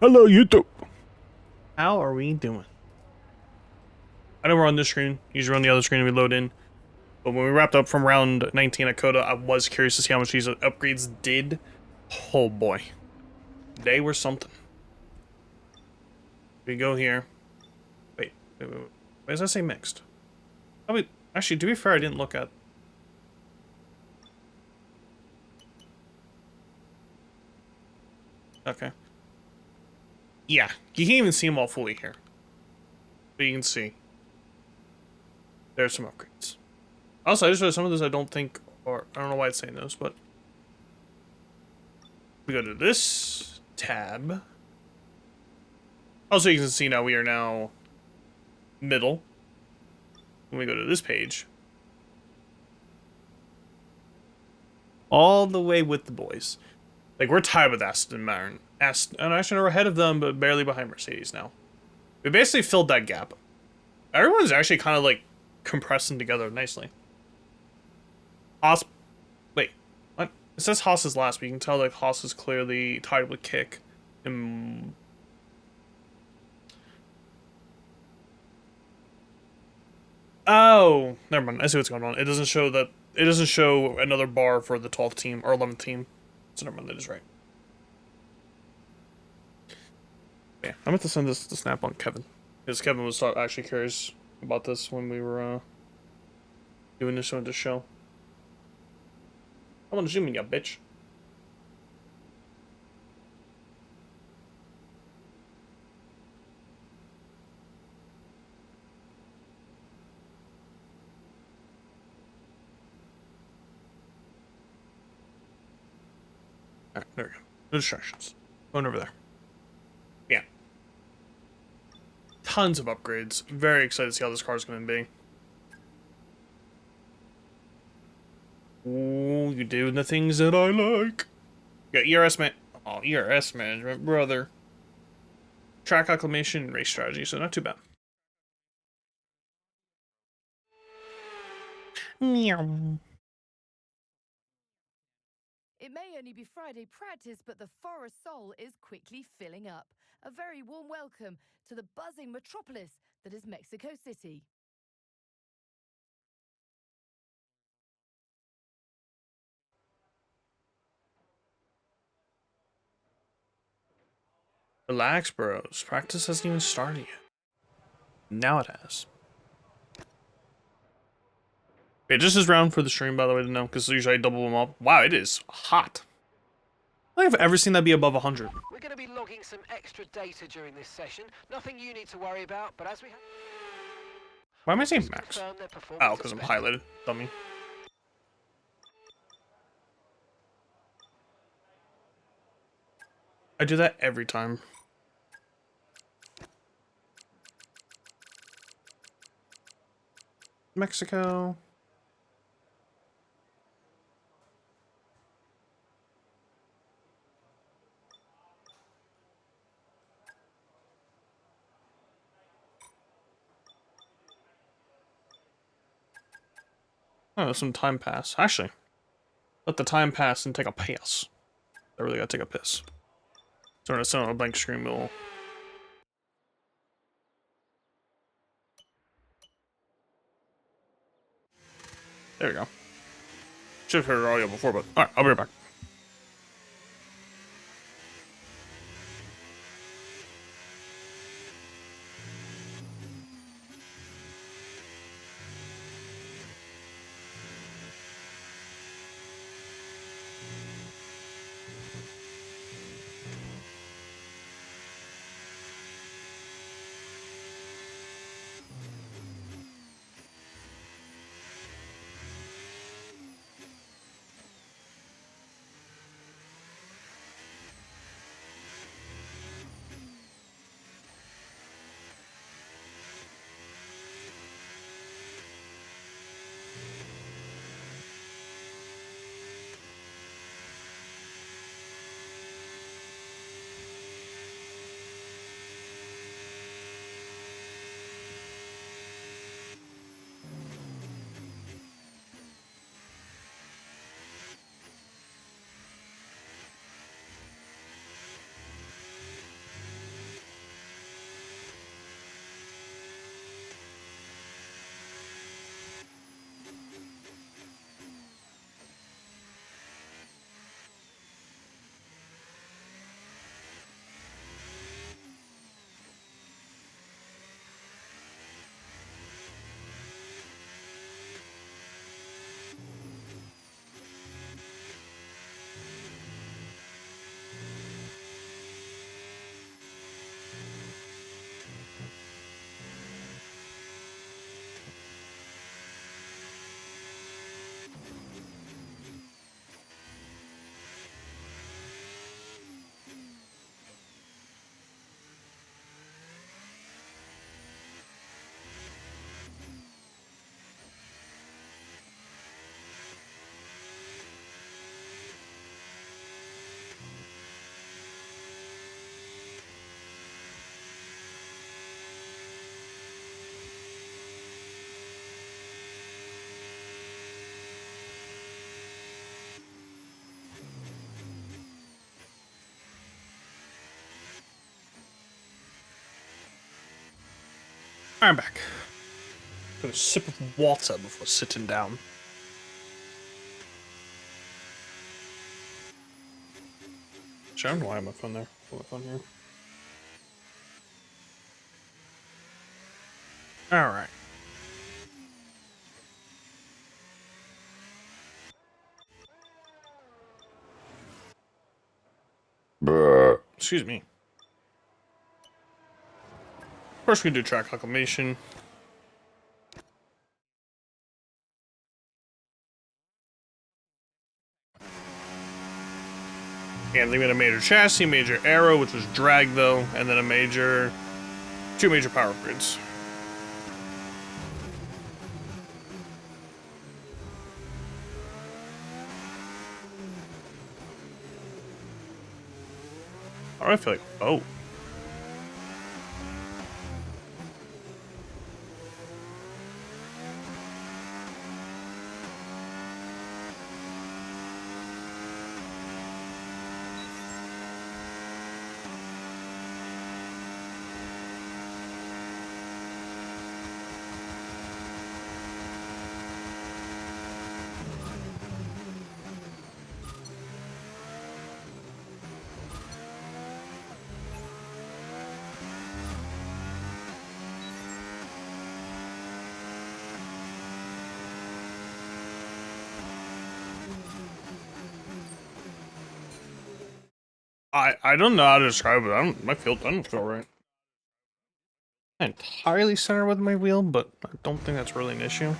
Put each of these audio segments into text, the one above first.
Hello, YouTube. How are we doing? I know we're on this screen. Usually we're on the other screen and we load in. But when we wrapped up from round 19 at Coda, I was curious to see how much these upgrades did. Oh boy. They were something. We go here. Wait. Why does that say mixed? Oh wait, actually, to be fair, I didn't look at... Okay. Yeah, you can't even see them all fully here. But you can see. There's some upgrades. Also, I just realized some of this I don't think, or I don't know why it's saying those, but... We go to this tab. Also, you can see now we are now middle. When we go to this page, all the way with the boys. Like, we're tied with Aston Martin. And actually, we're ahead of them, but barely behind Mercedes now. We basically filled that gap. Everyone's actually kind of, like, compressing together nicely. Haas... Wait. What? It says Haas is last, but you can tell, like, Haas is clearly tied with Kick. And... Oh! Never mind. I see what's going on. It doesn't show that... It doesn't show another bar for the 12th team, or 11th team. So never mind, that is right. Yeah, I meant to send this to Snap on Kevin. Because Kevin was actually curious about this when we were doing this on the show. I want to zoom in, you bitch. Alright, there we go. No distractions. Going over there. Yeah. Tons of upgrades. Very excited to see how this car is going to be. Ooh, you're doing the things that I like. Yeah, ERS man. Oh, ERS management, brother. Track acclimation and race strategy, so not too bad. Meow. It may only be Friday practice, but the Forest Soul is quickly filling up. A very warm welcome to the buzzing metropolis that is Mexico City. Relax, bros. Practice hasn't even started yet. Now it has. Okay, just as round for the stream, by the way, to know, because usually I double them up. Wow, it is hot. I don't think I've ever seen that be above 100. We're going to be logging some extra data during this session. Nothing you need to worry about, but as we have... Why am I saying max? Oh, because I'm highlighted. Dummy. I do that every time. Mexico. Oh, some time pass. Actually, let the time pass and take a piss. I really gotta take a piss. So we're gonna send on a blank screen. We'll... There we go. Should have heard audio before, but alright, I'll be right back. I'm back. Got a sip of water before sitting down. Sharon, why am I phone there? Put my phone here. Alright. Excuse me. First we do track acclimation. And they made a major chassis, major aero, which was drag though, and then two major power grids. I feel like, oh. I don't know how to describe it. I don't feel right. I'm entirely centered with my wheel, but I don't think that's really an issue.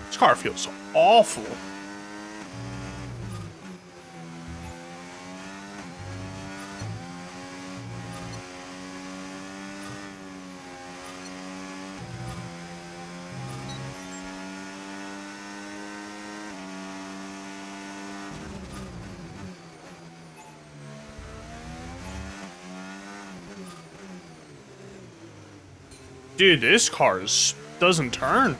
This car feels awful. Dude, this car doesn't turn.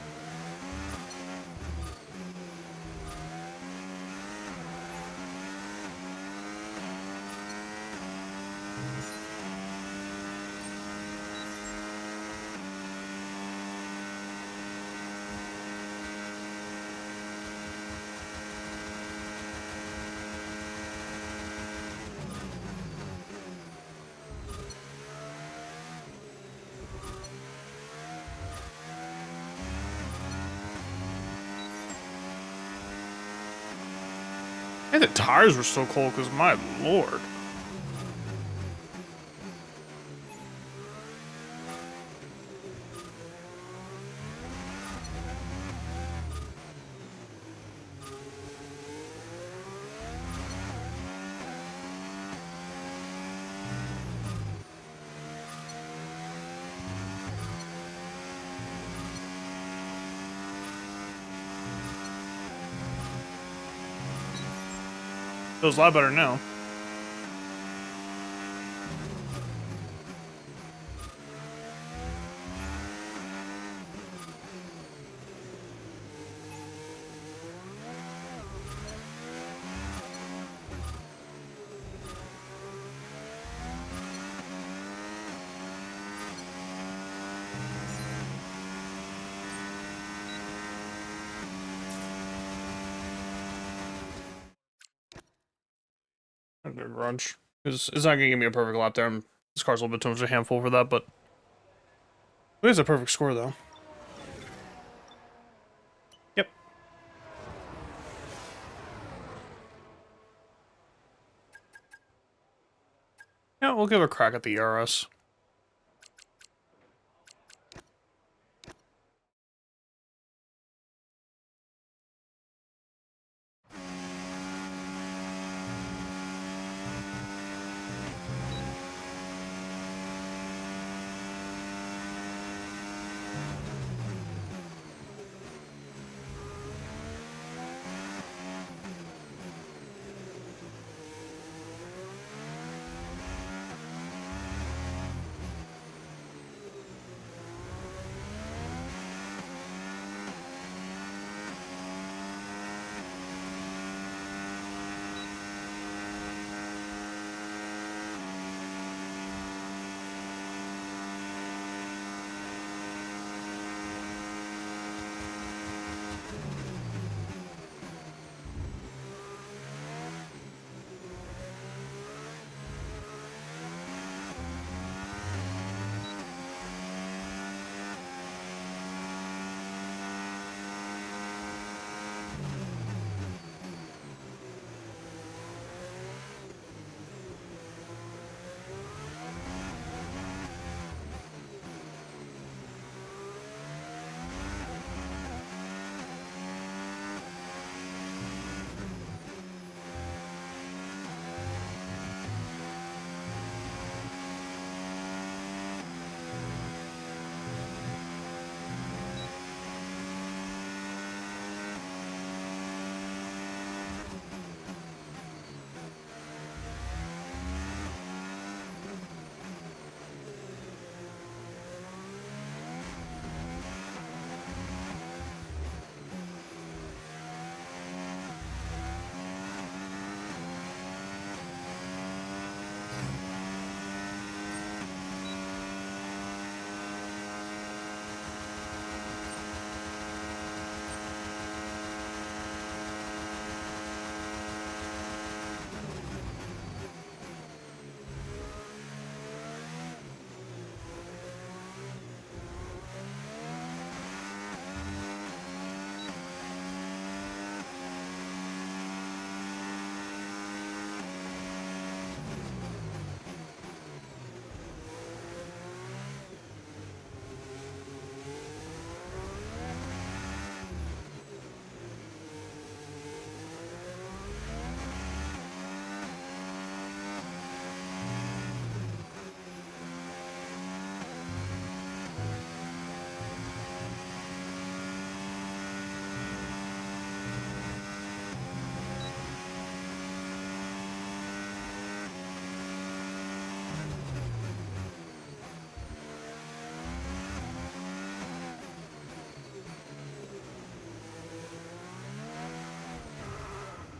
And the tires were so cold because my lord. Feels a lot better now. Grunge. It's not gonna give me a perfect lap there. This car's a little bit too much of a handful for that, but it is a perfect score though. Yep. Yeah, we'll give a crack at the ERS.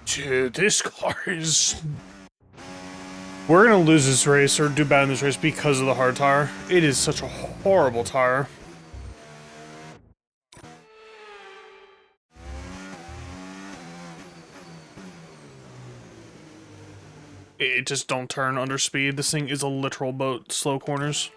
Dude, this car is... We're gonna lose this race, or do bad in this race, because of the hard tire. It is such a horrible tire. It just don't turn under speed. This thing is a literal boat, slow corners.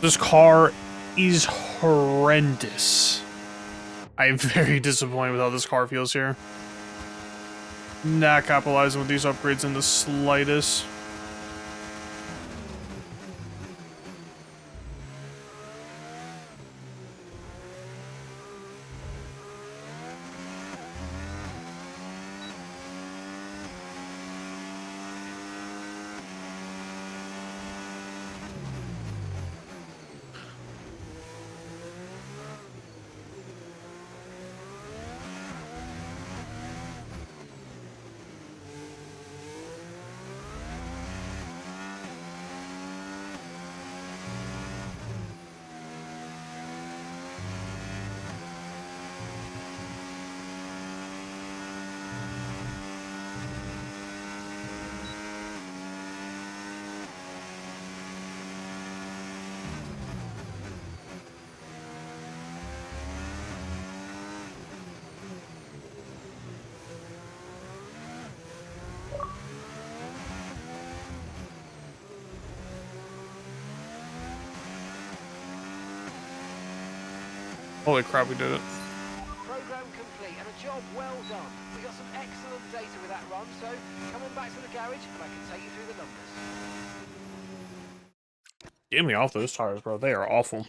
This car is horrendous. I'm very disappointed with how this car feels here. Not capitalizing with these upgrades in the slightest. Holy crap, we did it. Program complete and a job well done. We got some excellent data with that run, so come on back to the garage and I can take you through the numbers. Get me off those tires, bro. They are awful.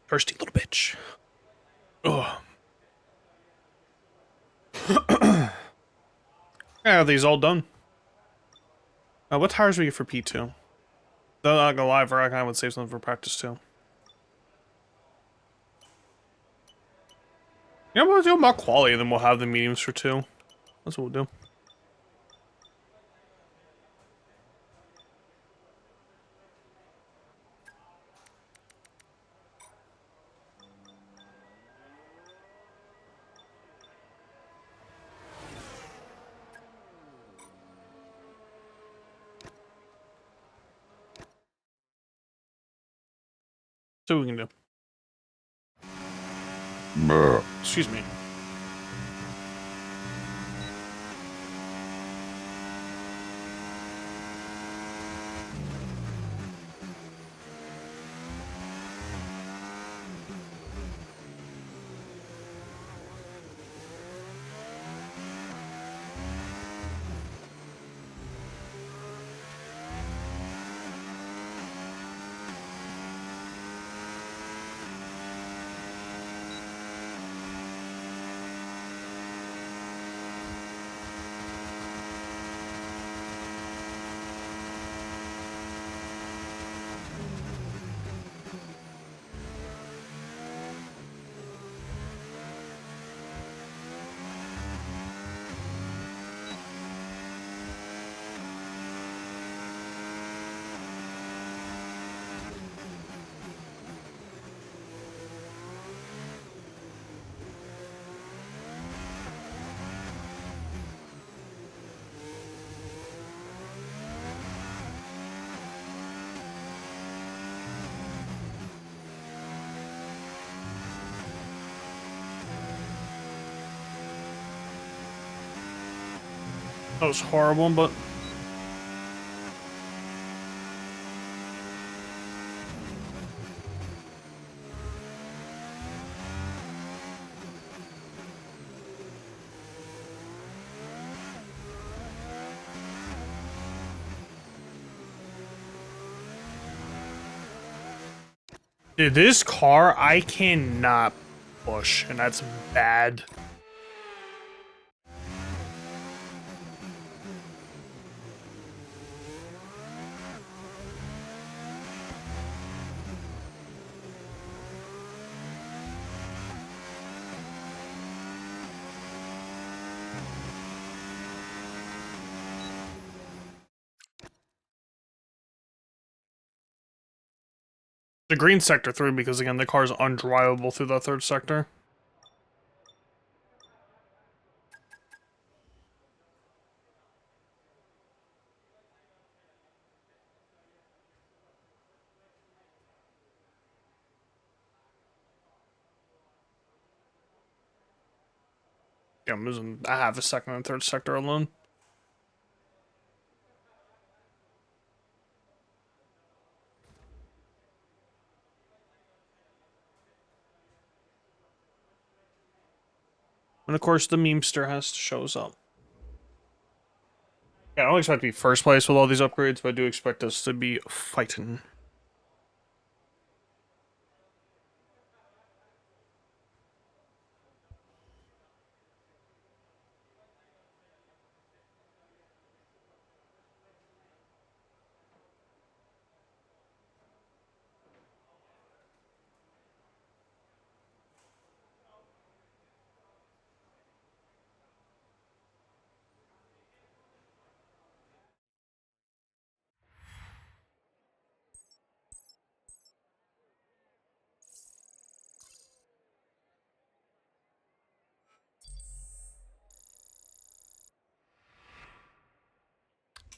Thirsty little bitch. Ugh. Yeah, these all done. What tires we get for P2? Though not gonna lie, I would save something for practice too. Yeah, we'll do more quality, then we'll have the mediums for 2. That's what we'll do. See what we can do. Excuse me. That was horrible, but Dude, this car, I cannot push, and that's bad. The green sector through because again the car is undrivable through the third sector. Yeah, I'm losing a half a second in third sector alone. And of course the memester shows up. Yeah, I don't expect to be first place with all these upgrades, but I do expect us to be fighting.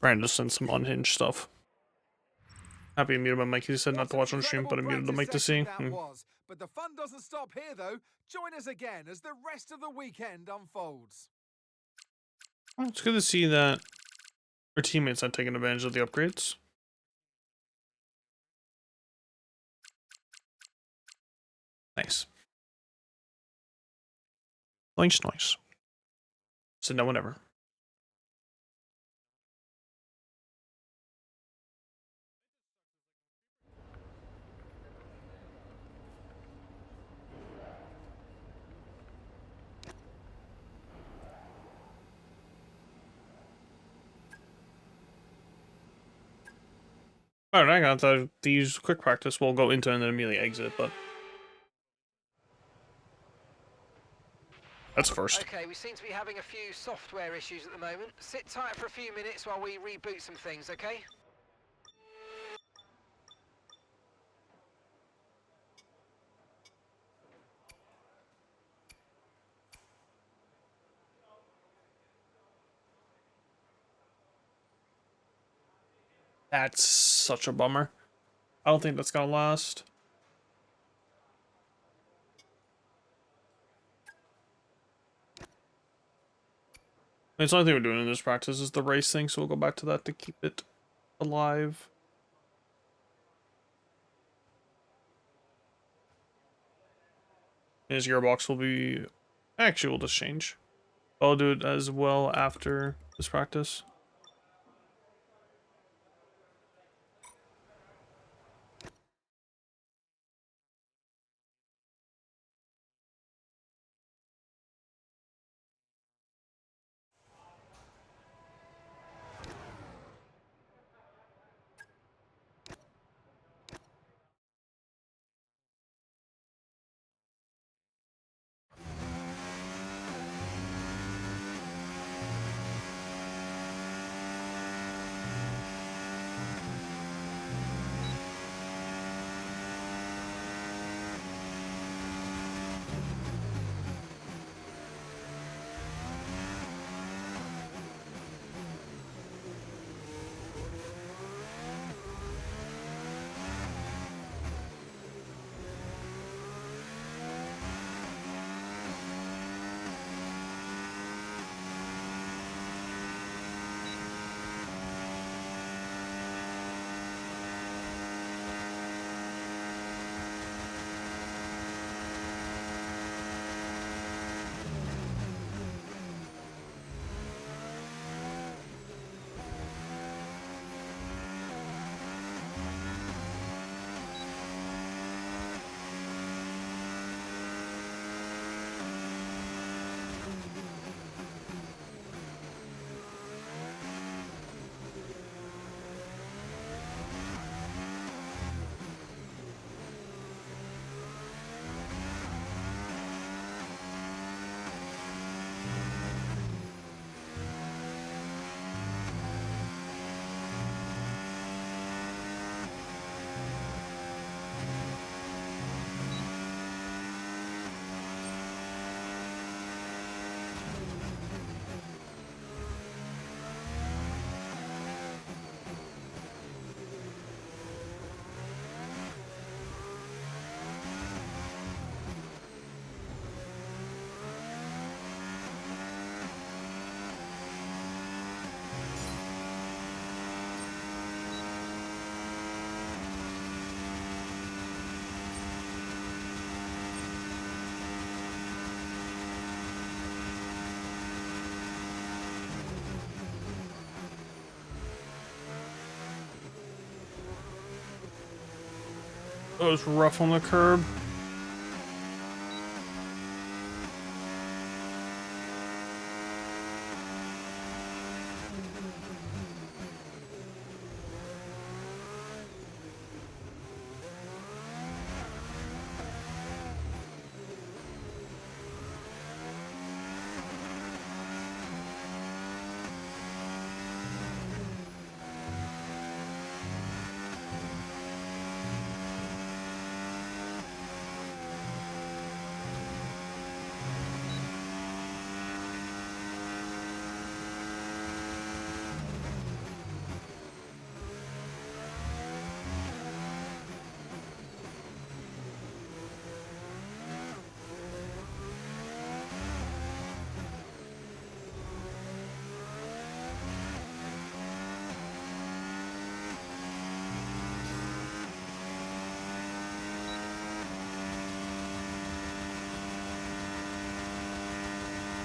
Trying to send some unhinged stuff. Happy to mute my mic. He said not to watch on stream, but I muted the mic to see. But the fun doesn't stop here, though. Join us again as the rest of the weekend unfolds. Well, it's good to see that our teammates are taking advantage of the upgrades. Nice. Nice. So no one ever. Alright, I got these quick practice. We'll go into and then immediately exit, but that's first. Okay, we seem to be having a few software issues at the moment. Sit tight for a few minutes while we reboot some things, okay? That's such a bummer. I don't think that's gonna last. It's the only thing we're doing in this practice is the race thing, so we'll go back to that to keep it alive. His gearbox will be... Actually, we'll just change. I'll do it as well after this practice. It was rough on the curb.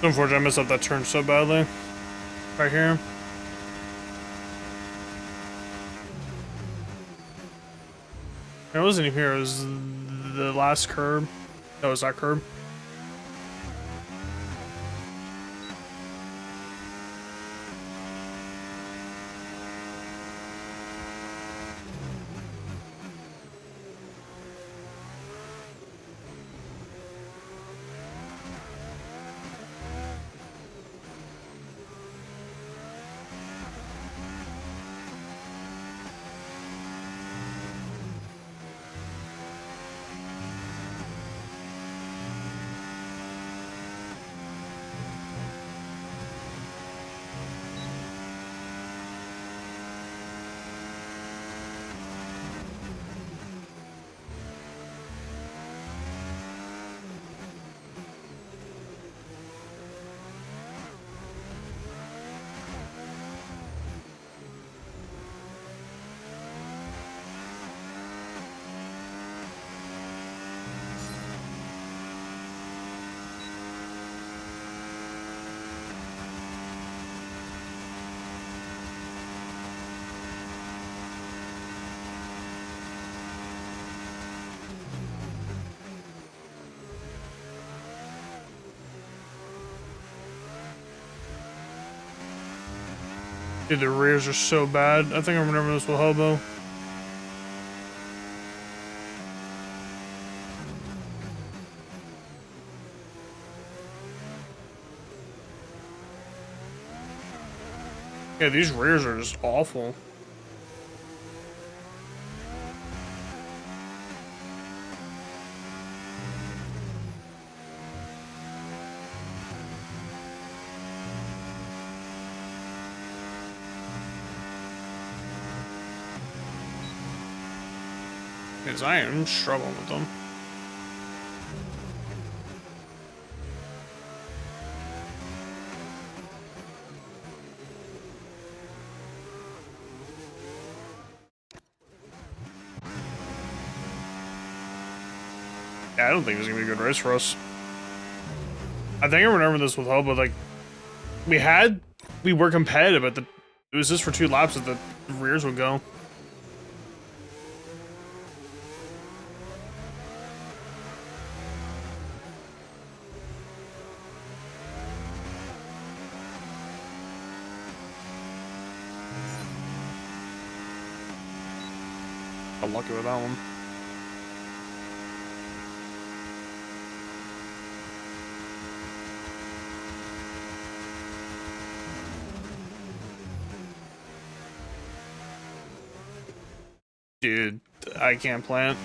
Unfortunately, I messed up that turn so badly. Right here. It wasn't even here, it was the last curb. That was that curb. Dude, the rears are so bad. I think I remember this with Hobo. Yeah, these rears are just awful. Because I am struggling with them. Yeah, I don't think this is gonna be a good race for us. I think I remember this with Hobo, like, we were competitive, but it was just for 2 laps that the rears would go. I'm lucky with that one. Dude, I can't plant.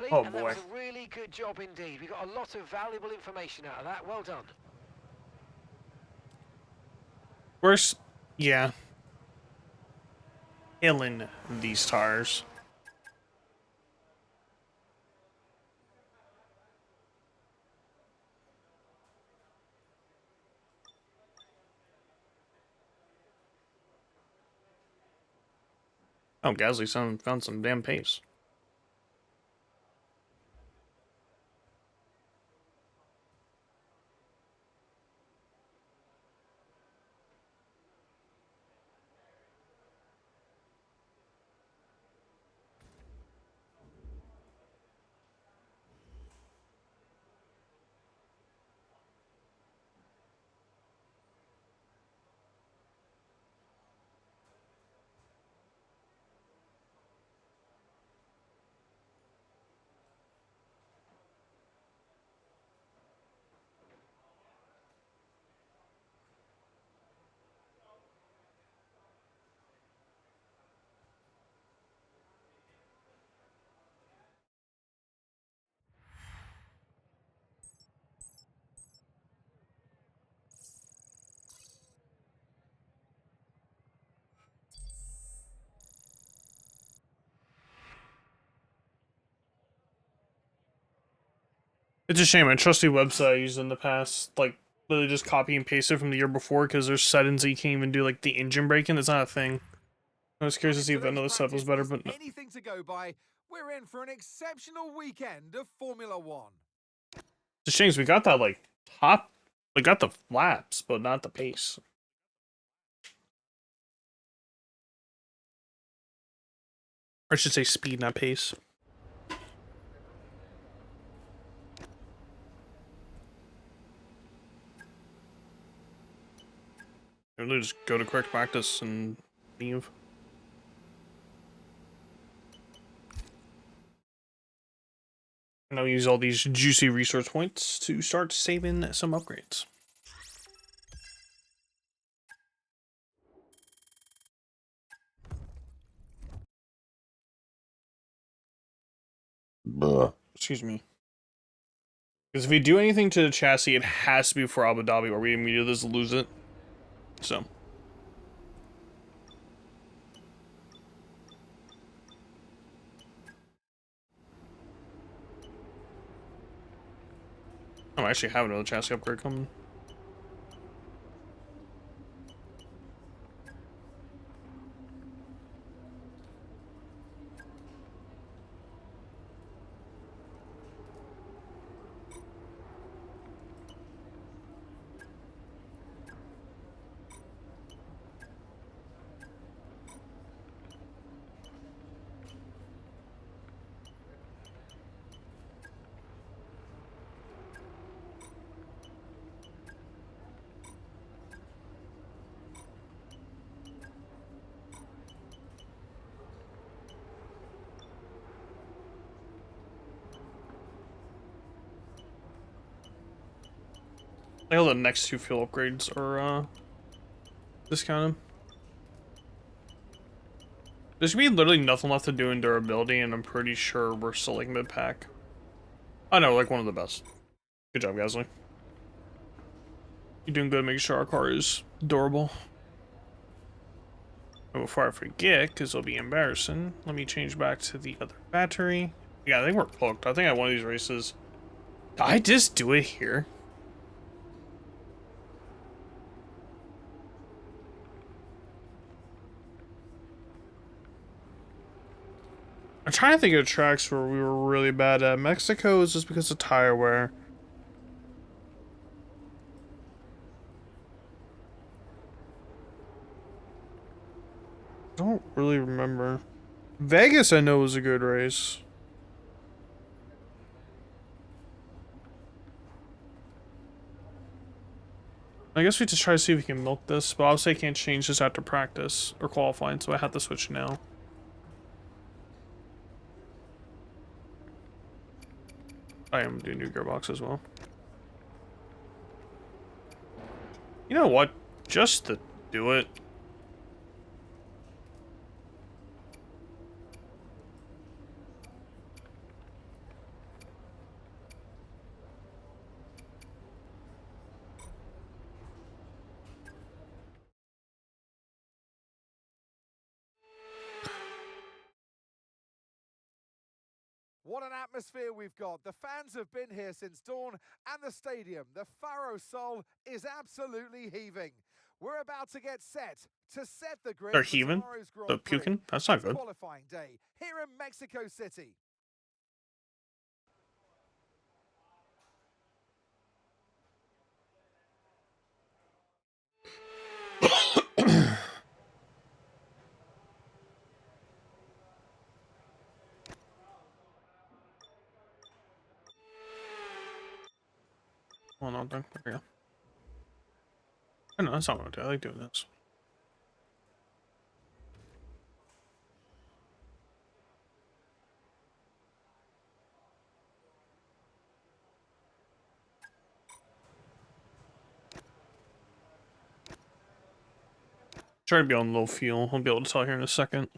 complete, Oh, and that boy. was a really good job indeed. We got a lot of valuable information out of that. Well done. Worse, yeah. Killing these tires. Oh, Gasly found some damn pace. It's a shame. I trusty website I used in the past, like, literally just copy and paste it from the year before because there's settings that you can't even do, like the engine braking. That's not a thing. I was curious to see if another stuff was better, but no. Anything to go by, we're in for an exceptional weekend of Formula One. It's a shame 'cause we got that, like, top. We got the flaps, but not the pace. Or I should say speed, not pace. Really just go to correct practice and leave. And I'll use all these juicy resource points to start saving some upgrades. Excuse me. Because if we do anything to the chassis, it has to be for Abu Dhabi, or we immediately just lose it. So. Oh, I actually have another chassis upgrade coming. I know the next two fuel upgrades are discounted. There's gonna be literally nothing left to do in durability, and I'm pretty sure we're still like mid-pack. I know, like one of the best. Good job, Gasly. You're doing good making sure our car is durable. And before I forget, because it'll be embarrassing, let me change back to the other battery. Yeah, I think we're cooked. I think at one of these races. Did I just do it here? I'm trying to think of tracks where we were really bad at. Mexico is just because of tire wear. I don't really remember. Vegas, I know, was a good race. I guess we just try to see if we can milk this, but obviously I can't change this after practice or qualifying, so I have to switch now. I am doing new gearbox as well. You know what? Just to do it. What an atmosphere we've got. The fans have been here since dawn, and the stadium, the Faro Sol, is absolutely heaving. We're about to get set the grid They're for heaving? tomorrow's They're Grand Prix. puking? That's not It's good. qualifying day here in Mexico City. Hold on, there we go. I know, that's not what I do. I like doing this. Try to be on low fuel. I'll be able to tell here in a second.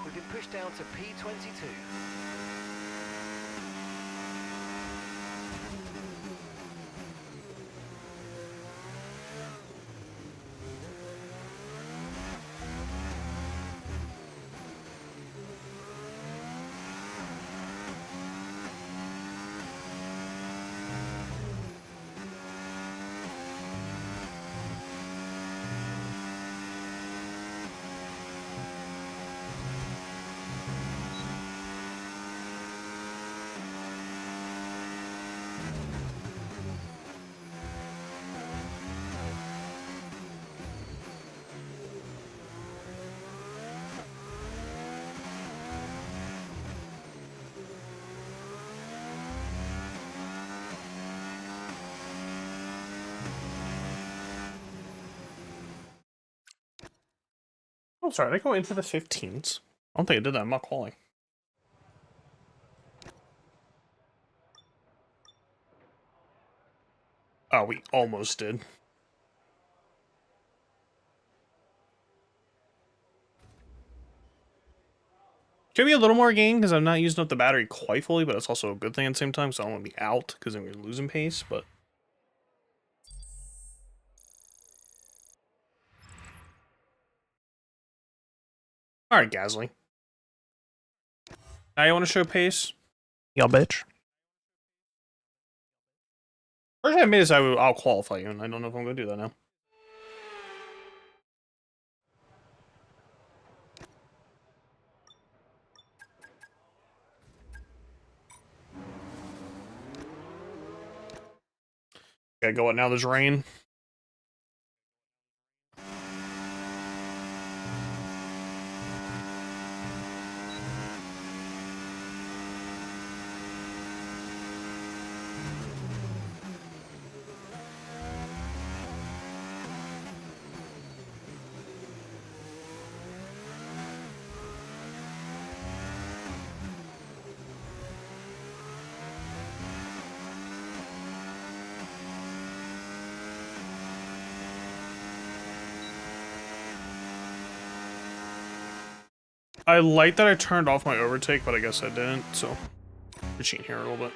We've been pushed down to P22. Oh, sorry, they go into the 15s. I don't think I did that in my quality. Oh, we almost did. Should be a little more gain because I'm not using up the battery quite fully, but it's also a good thing at the same time, so I don't want to be out because then we're losing pace, but... Alright, Gasly. Now you want to show pace? Y'all bitch. First I made is I'll qualify you, and I don't know if I'm going to do that now. Okay, go what now? There's rain. I like that I turned off my overtake, but I guess I didn't, so... We're cheating here a little bit.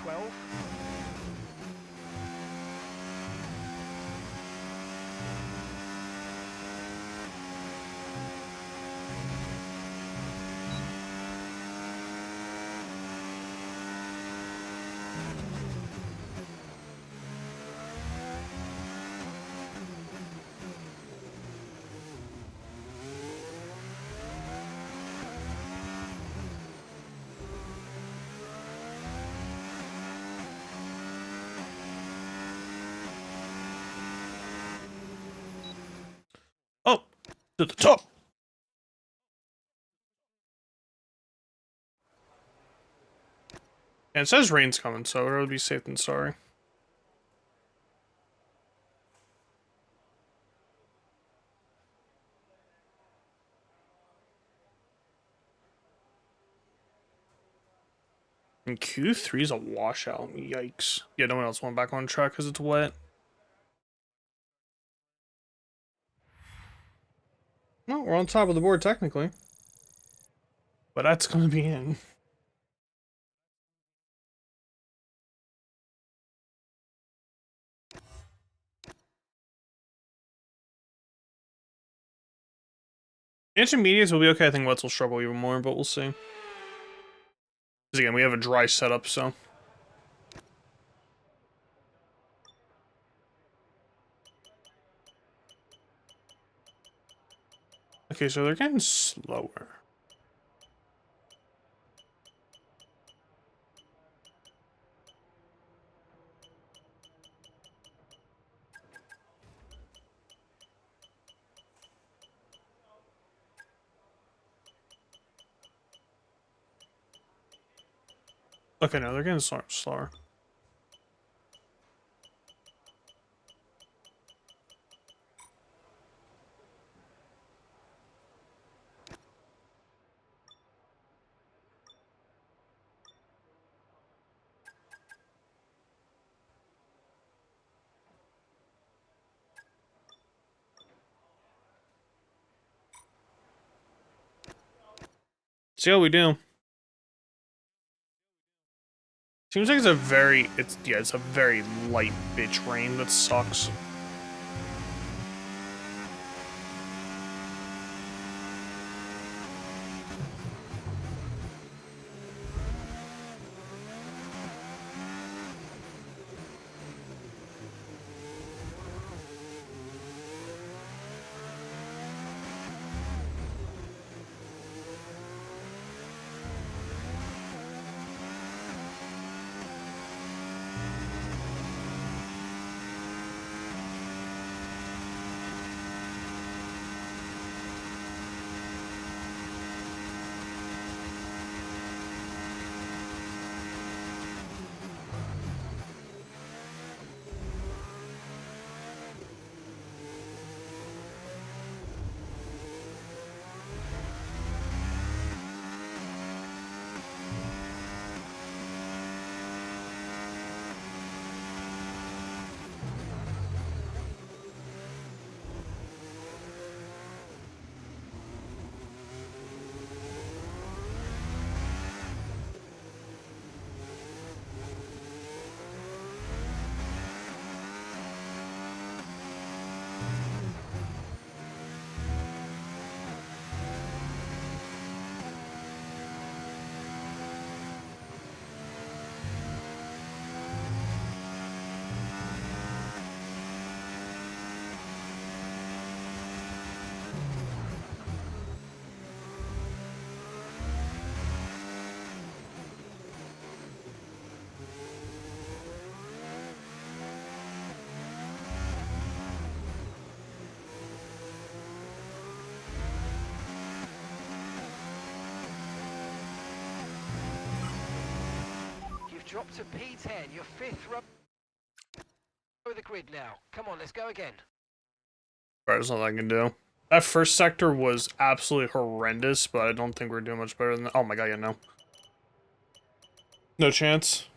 12. Oh, to the top. And it says rain's coming, so it'll be safe than sorry. And Q3 is a washout. Yikes. Yeah, no one else went back on track because it's wet. No, we're on top of the board technically. But that's going to be in. Intermediates will be okay. I think wets will struggle even more, but we'll see. Because again, we have a dry setup, so. Okay, so they're getting slower. Okay, no, they're getting slower. See how we do. Seems like it's a very light bitch rain that sucks. Drop to P10, your 5th row of the grid now. Come on, let's go again. Alright, there's nothing I can do. That first sector was absolutely horrendous, but I don't think we're doing much better than that. Oh my god, yeah, no. No chance.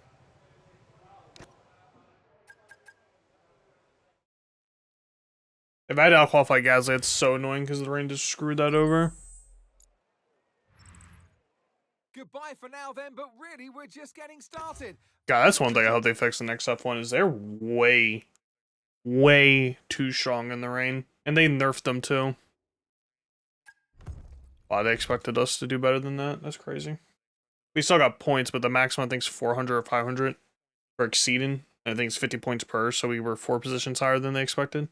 If I had to out-qualify Gasly, it's so annoying because the rain just screwed that over. Goodbye for now then, but really we're just getting started. God, that's one thing I hope they fix the next F1 is they're way, way too strong in the rain. And they nerfed them too. Wow, they expected us to do better than that. That's crazy. We still got points, but the maximum I think is 400 or 500 for exceeding. And I think it's 50 points per, so we were 4 positions higher than they expected.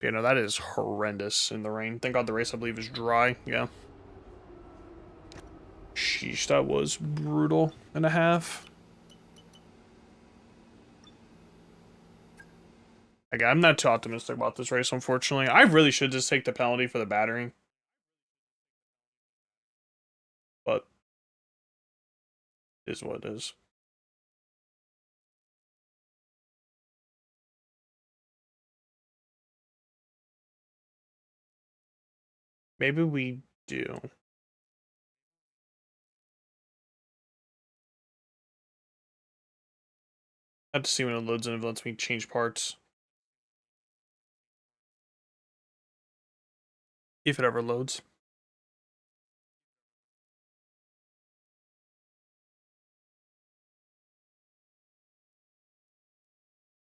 You know, that is horrendous in the rain. Thank God the race, I believe, is dry. Yeah. Sheesh, that was brutal and a half. Again, I'm not too optimistic about this race, unfortunately. I really should just take the penalty for the battering. But it is what it is. Maybe we do. I have to see when it loads in if it lets me change parts. If it ever loads.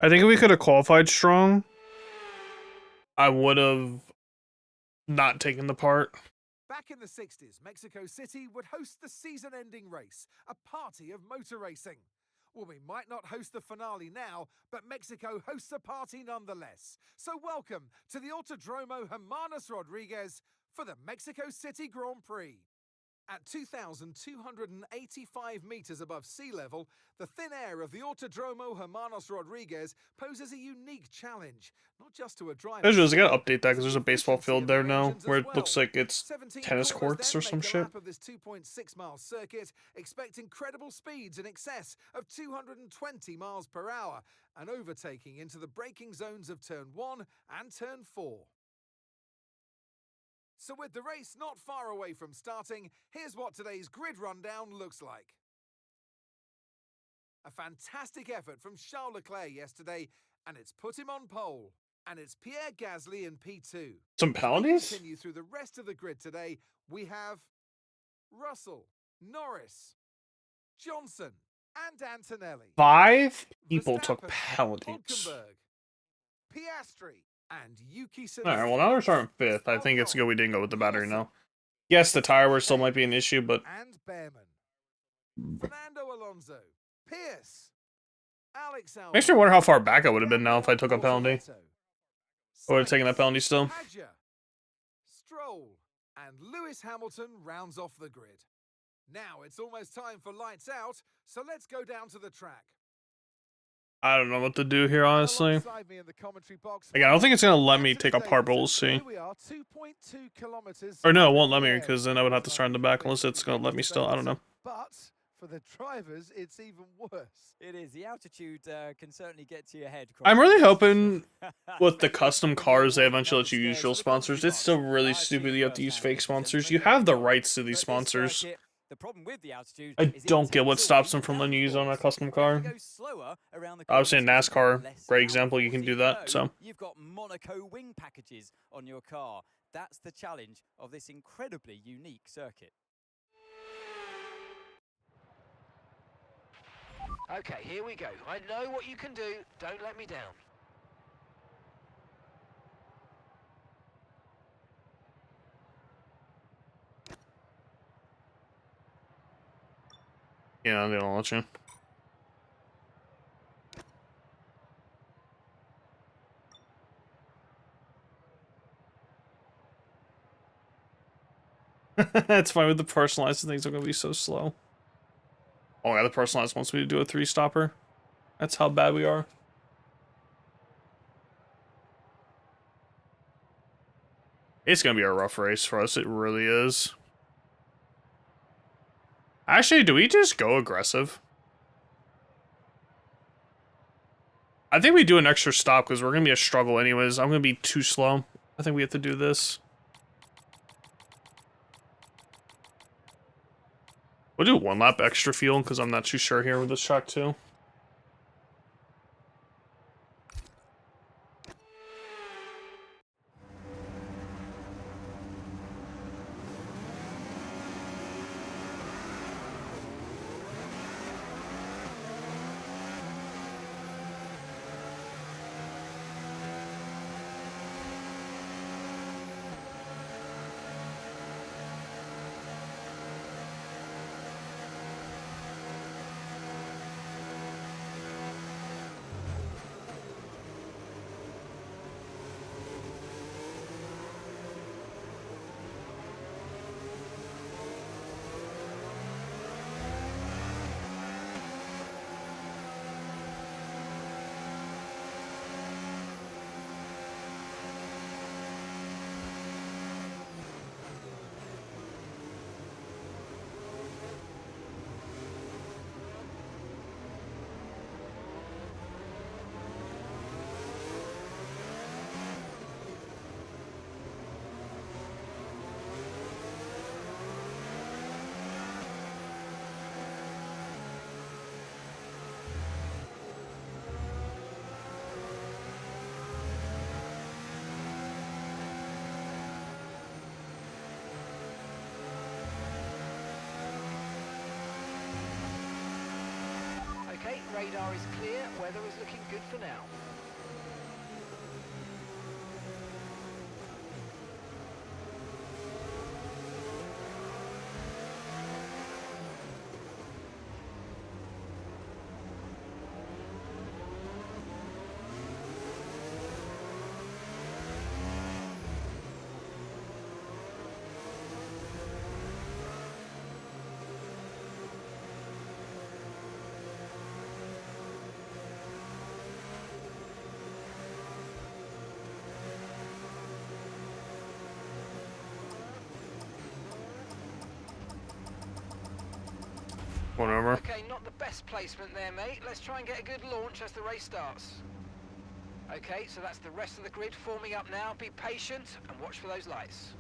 I think if we could have qualified strong, I would have not taken the part. Back in the 60s, Mexico City would host the season-ending race, a party of motor racing. Well, we might not host the finale now, but Mexico hosts a party nonetheless. So welcome to the Autodromo Hermanos Rodriguez for the Mexico City Grand Prix. At 2,285 meters above sea level, the thin air of the Autodromo Hermanos Rodriguez poses a unique challenge, not just to a driver. Visuals, I gotta update that because there's a baseball field there now where it looks like it's tennis courts or some shit. Of this 2.6 mile circuit, expect incredible speeds in excess of 220 miles per hour and overtaking into the braking zones of turn 1 and turn 4. So with the race not far away from starting, here's what today's grid rundown looks like. A fantastic effort from Charles Leclerc yesterday, and it's put him on pole. And it's Pierre Gasly in P2. Some penalties? Continue through the rest of the grid today, we have Russell, Norris, Johnson, and Antonelli. 5 people took Verstappen, penalties. Hulkenberg, Piastri, and Yuki Tsunoda. Alright, well now we're starting 5th. I think it's good we didn't go with the battery now. Yes, the tire wear still might be an issue, but... And Behrman, Fernando Alonso, Pierce, Alex Albon. Makes me wonder how far back I would have been now if I took a penalty. I would have taken that penalty still. Hadjar, Stroll, and Lewis Hamilton rounds off the grid. Now it's almost time for lights out, so let's go down to the track. I don't know what to do here, honestly. Alongside me in the commentary box, Again, I don't think it's going to let me take apart, but we'll see. Here we are, 2.2 kilometers. Or no, it won't let me because then I would have to start in the back unless it's going to let me still. I don't know. But for the drivers, it's even worse. It is. The altitude can certainly get to your head. I'm really hoping with the custom cars they eventually let you use real sponsors. It's still really stupid you have to use fake sponsors. You have the rights to these sponsors. The problem with the altitude I don't get what stops them from letting you use it on a custom car. Obviously in NASCAR, great example, you can do that, so. You've got Monaco wing packages on your car. That's the challenge of this incredibly unique circuit. Okay, here we go. I know what you can do. Don't let me down. Yeah, they don't let you. It's fine with the personalized things are gonna be so slow. Oh yeah, the personalized wants me to do a 3-stopper. That's how bad we are. It's gonna be a rough race for us, it really is. Actually, do we just go aggressive? I think we do an extra stop because we're going to be a struggle anyways. I'm going to be too slow. I think we have to do this. We'll do 1 lap extra fuel because I'm not too sure here with this track too. Radar is clear, weather is looking good for now. Whatever. Okay, not the best placement there, mate. Let's try and get a good launch as the race starts. Okay, so that's the rest of the grid forming up now. Be patient and watch for those lights.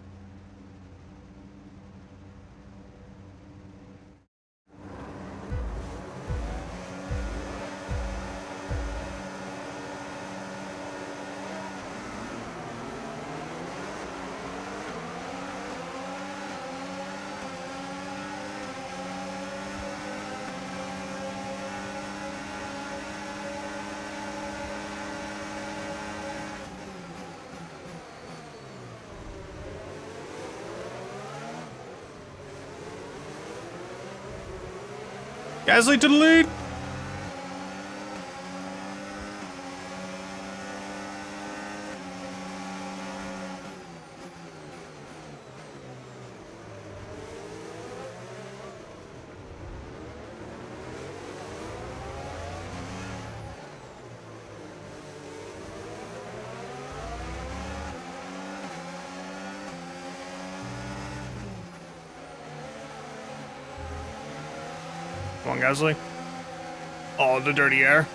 Gasly to the lead. Come on, Gasly. Oh, the dirty air.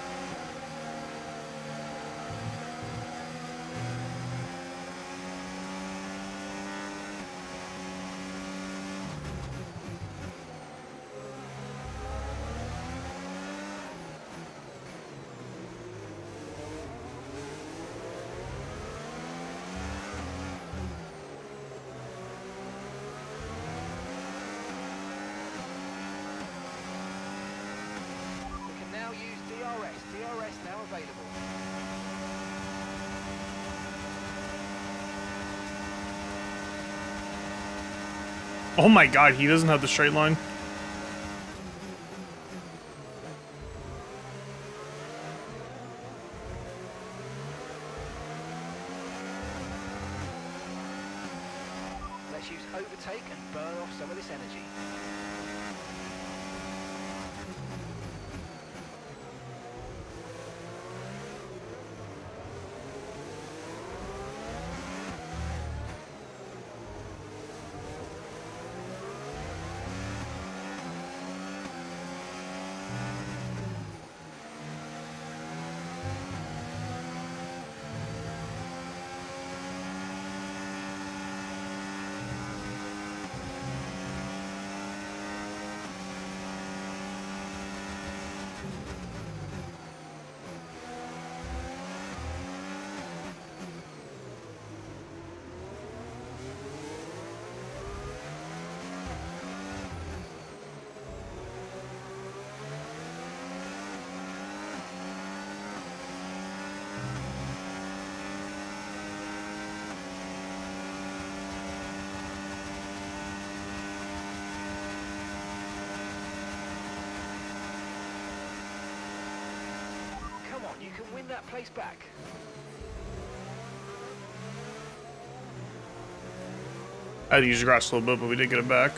We can now use DRS. DRS now available. Oh my god, he doesn't have the straight line. Let's use overtake and burn off some of this energy. Come on, you can win that place back. I had to use grass a little bit, but we did get it back.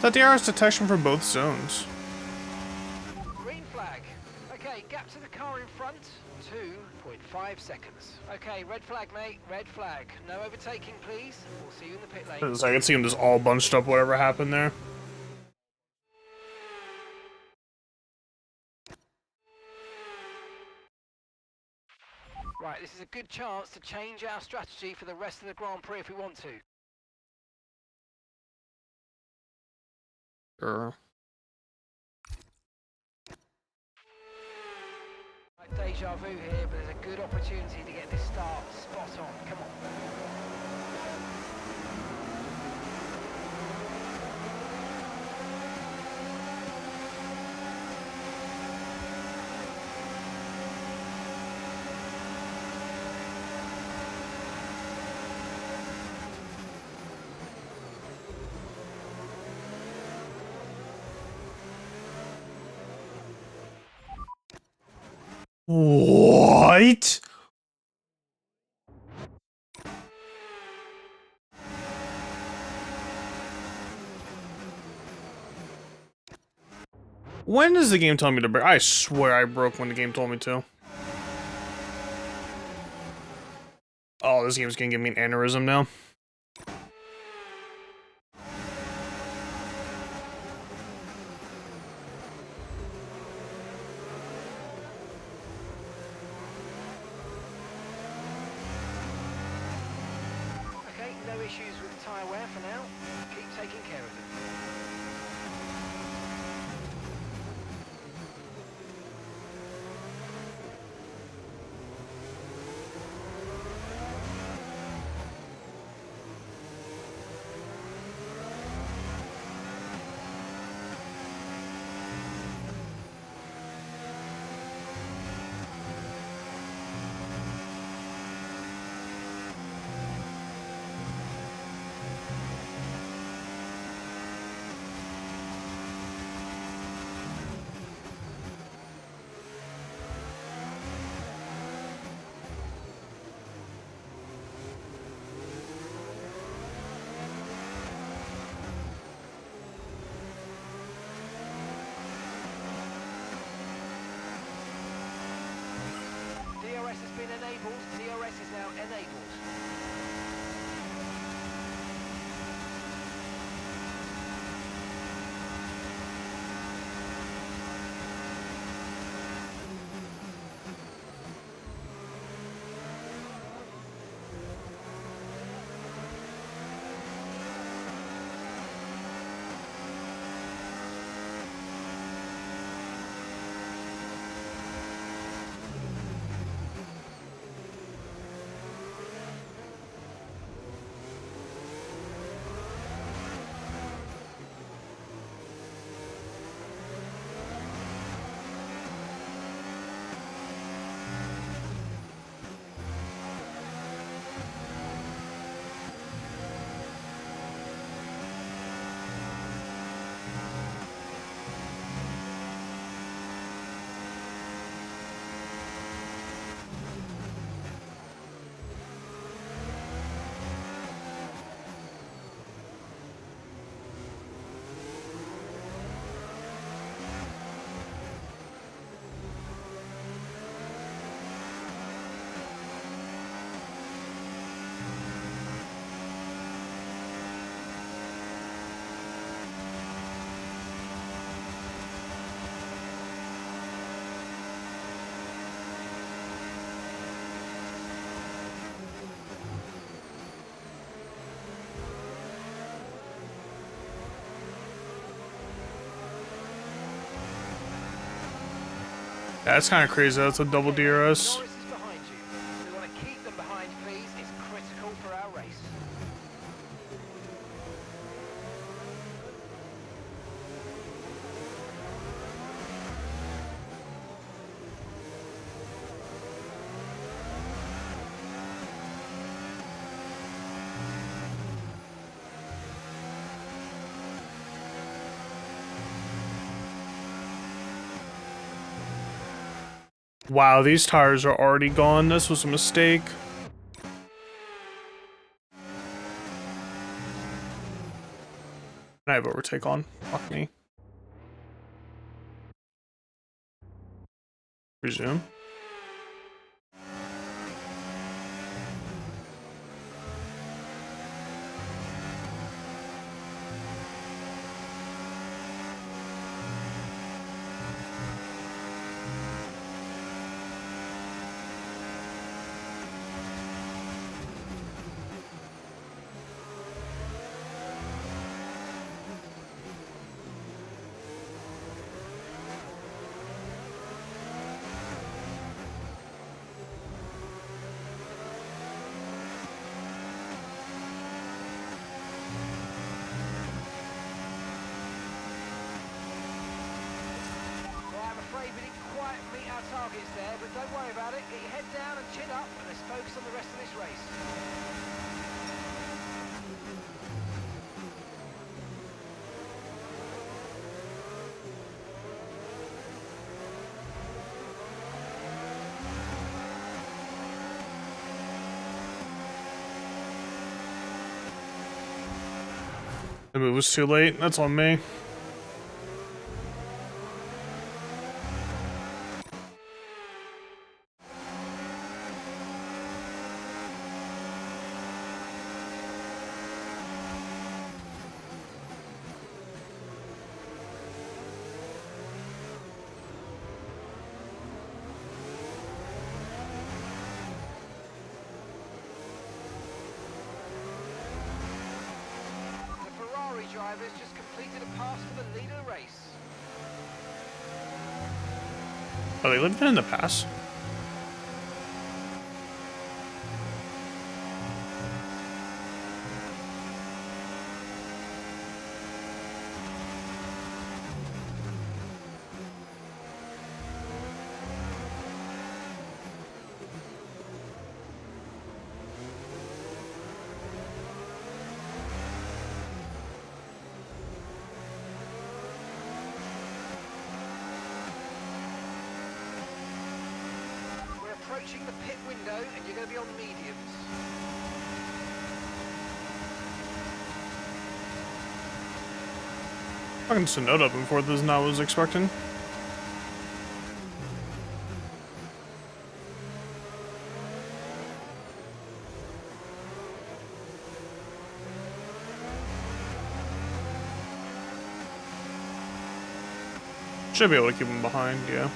Thought the DRS detection for both zones. Green flag. Okay, gap to the car in front, 2.5 seconds. Okay, red flag, mate, red flag. No overtaking, please. We'll see you in the pit lane. I can see them just all bunched up, whatever happened there. Right, this is a good chance to change our strategy for the rest of the Grand Prix if we want to. Sure. Like deja vu here, but there's a good opportunity to get this start spot on. Come on. What? When does the game tell me to break? I swear I broke when the game told me to. Oh, this game's gonna give me an aneurysm now. Okay, no issues with tyre wear for now. Keep taking care of them. DRS has been enabled. DRS is now enabled. That's kind of crazy. That's a double DRS. Norris is behind you. We want to keep them behind, please. It's critical for our race. Wow, these tires are already gone. This was a mistake. I have overtake on. Fuck me. Resume. Yeah, I'm afraid we didn't quite meet our targets there, but don't worry about it. Get your head down and chin up, and let's focus on the rest of this race. The move was too late. That's on me. The Ferrari drivers just completed a pass for the lead of the race. Oh, they lived in the past. We're approaching the pit window, and you're going to be on mediums. Fucking Sonoda before this than I was expecting. Should be able to keep him behind, yeah.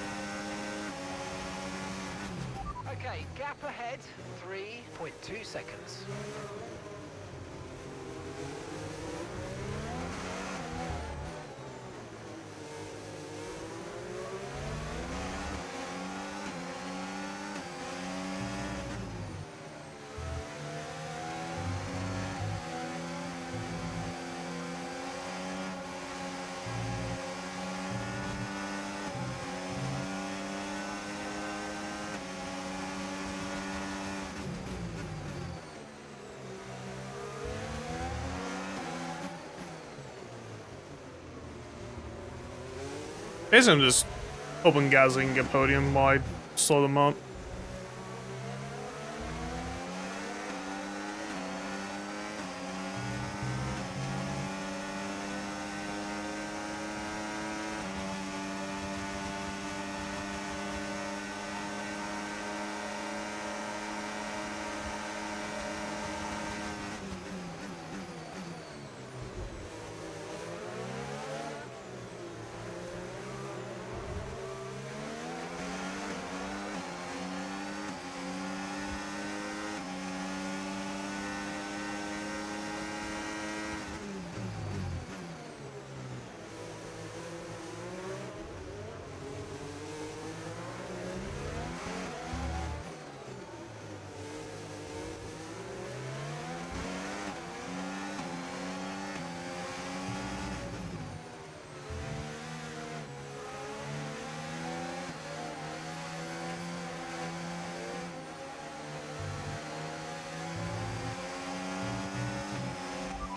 Okay, gap ahead, 3.2 seconds. Basically, I'm just hoping Gasly can get podium while I slow them up.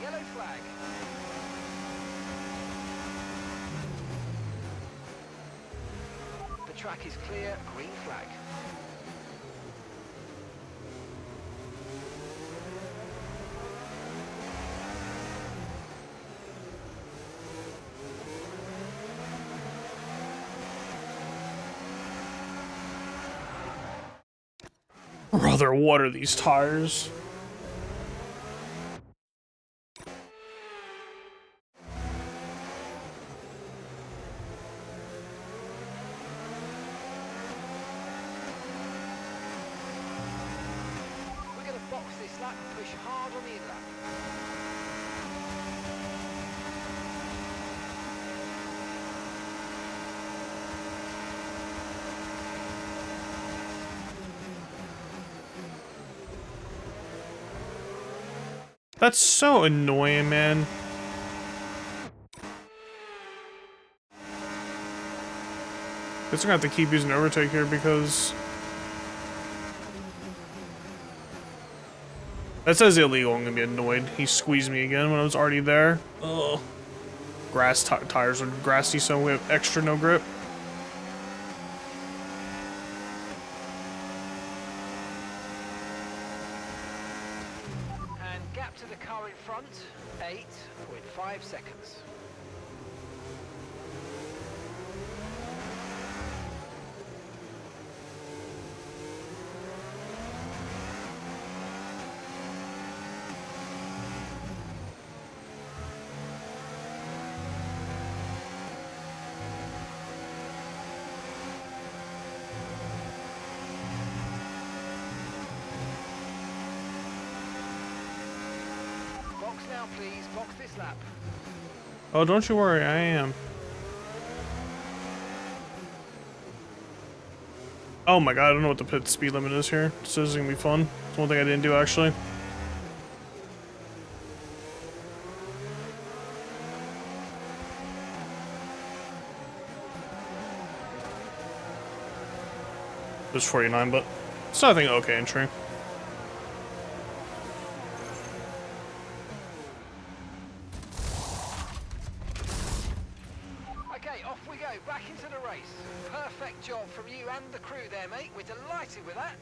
Yellow flag. The track is clear, green flag. Brother, what are these tires? We're going to box this lap and push hard on the in-lap. That's so annoying, man. Guess I'm gonna have to keep using overtake here because that says illegal. I'm gonna be annoyed. He squeezed me again when I was already there. Ugh. Grass tires are grassy, so we have extra no grip. And gap to the car in front, 8.5 seconds. Box now, please. Box this lap. Oh, don't you worry, I am. Oh my god, I don't know what the pit speed limit is here. So this is gonna be fun. It's one thing I didn't do actually. There's 49, but it's nothing okay entry. Okay, off we go. Back into the race. Perfect job from you and the crew there, mate. We're delighted with that.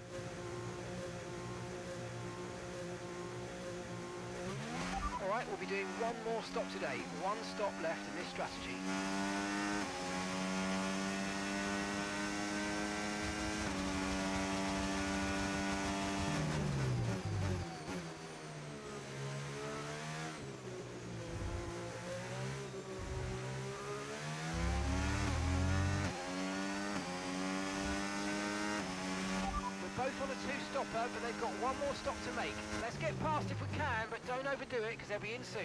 All right, we'll be doing one more stop today. One stop left in this strategy. Both on a two-stopper, but they've got one more stop to make. Let's get past if we can, but don't overdo it, because they'll be in soon.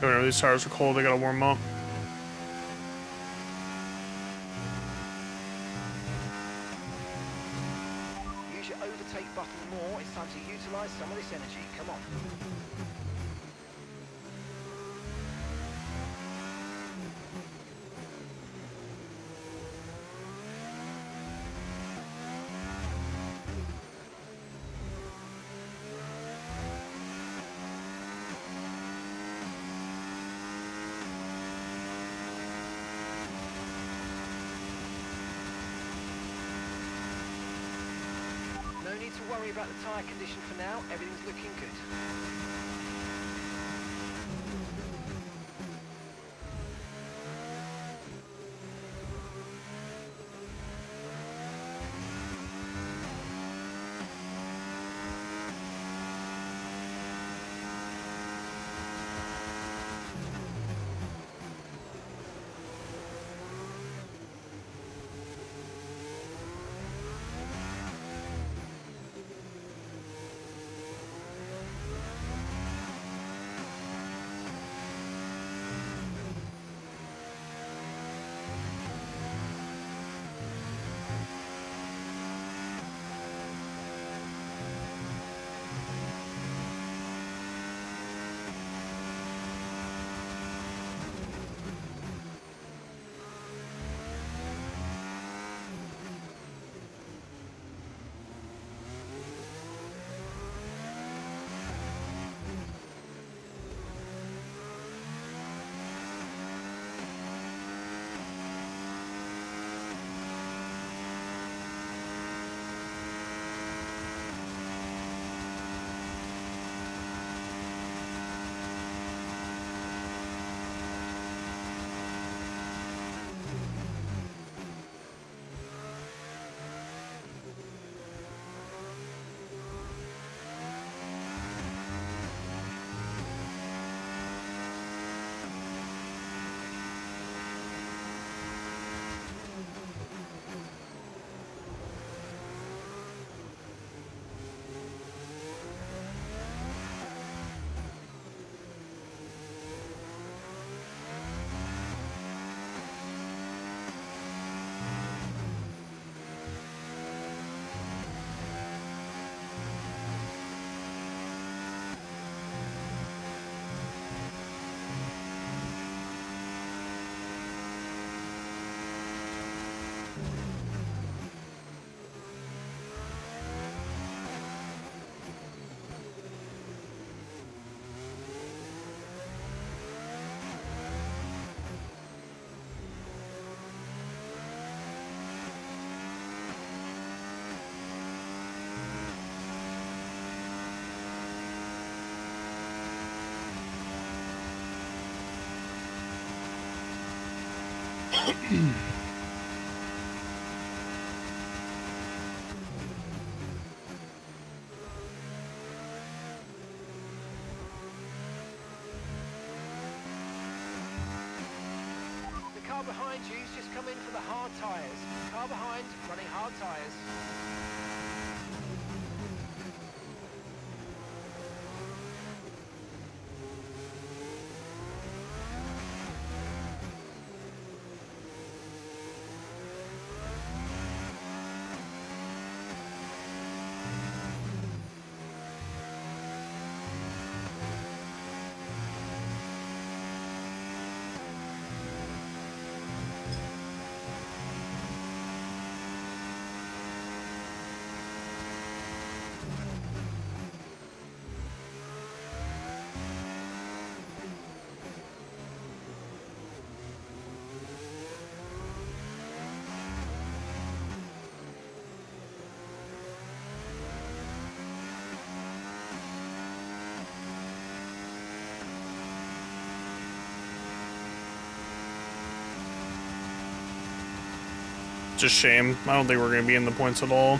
Whenever these tires are cold, they gotta warm up. Use your overtake button more. It's time to utilise some of this energy. Come on. No need to worry about the tyre condition for now. Everything's looking good. The car behind you's just come in for the hard tyres. Car behind, running hard tyres. It's a shame. I don't think we're going to be in the points at all.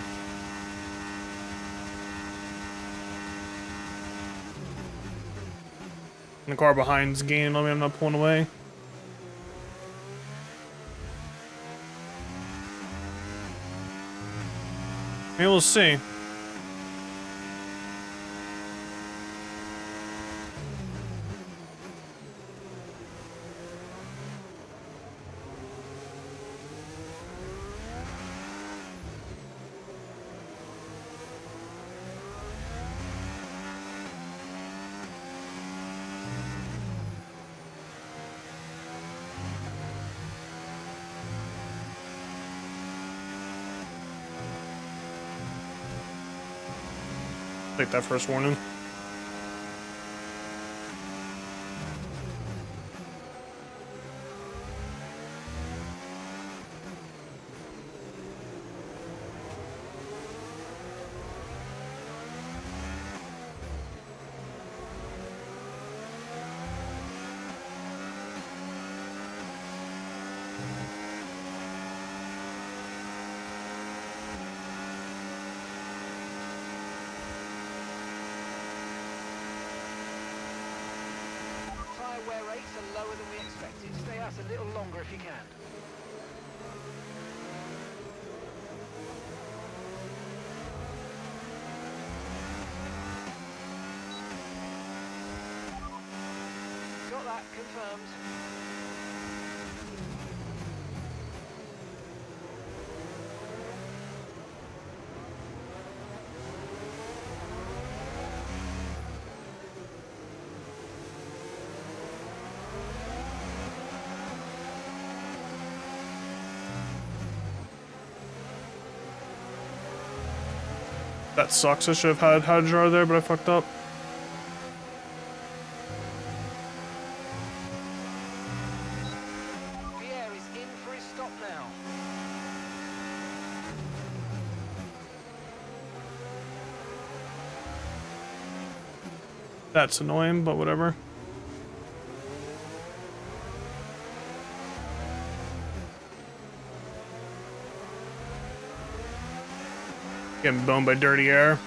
And the car behind's gaining on me. I'm not pulling away. Maybe we'll see. Take that first warning. Tyre wear rates are lower than we expected. Stay out a little longer if you can. Got that confirmed. That sucks. I should have had Hadjar there, but I fucked up. Pierre is in for his stop now. That's annoying, but whatever. Getting boned by dirty air.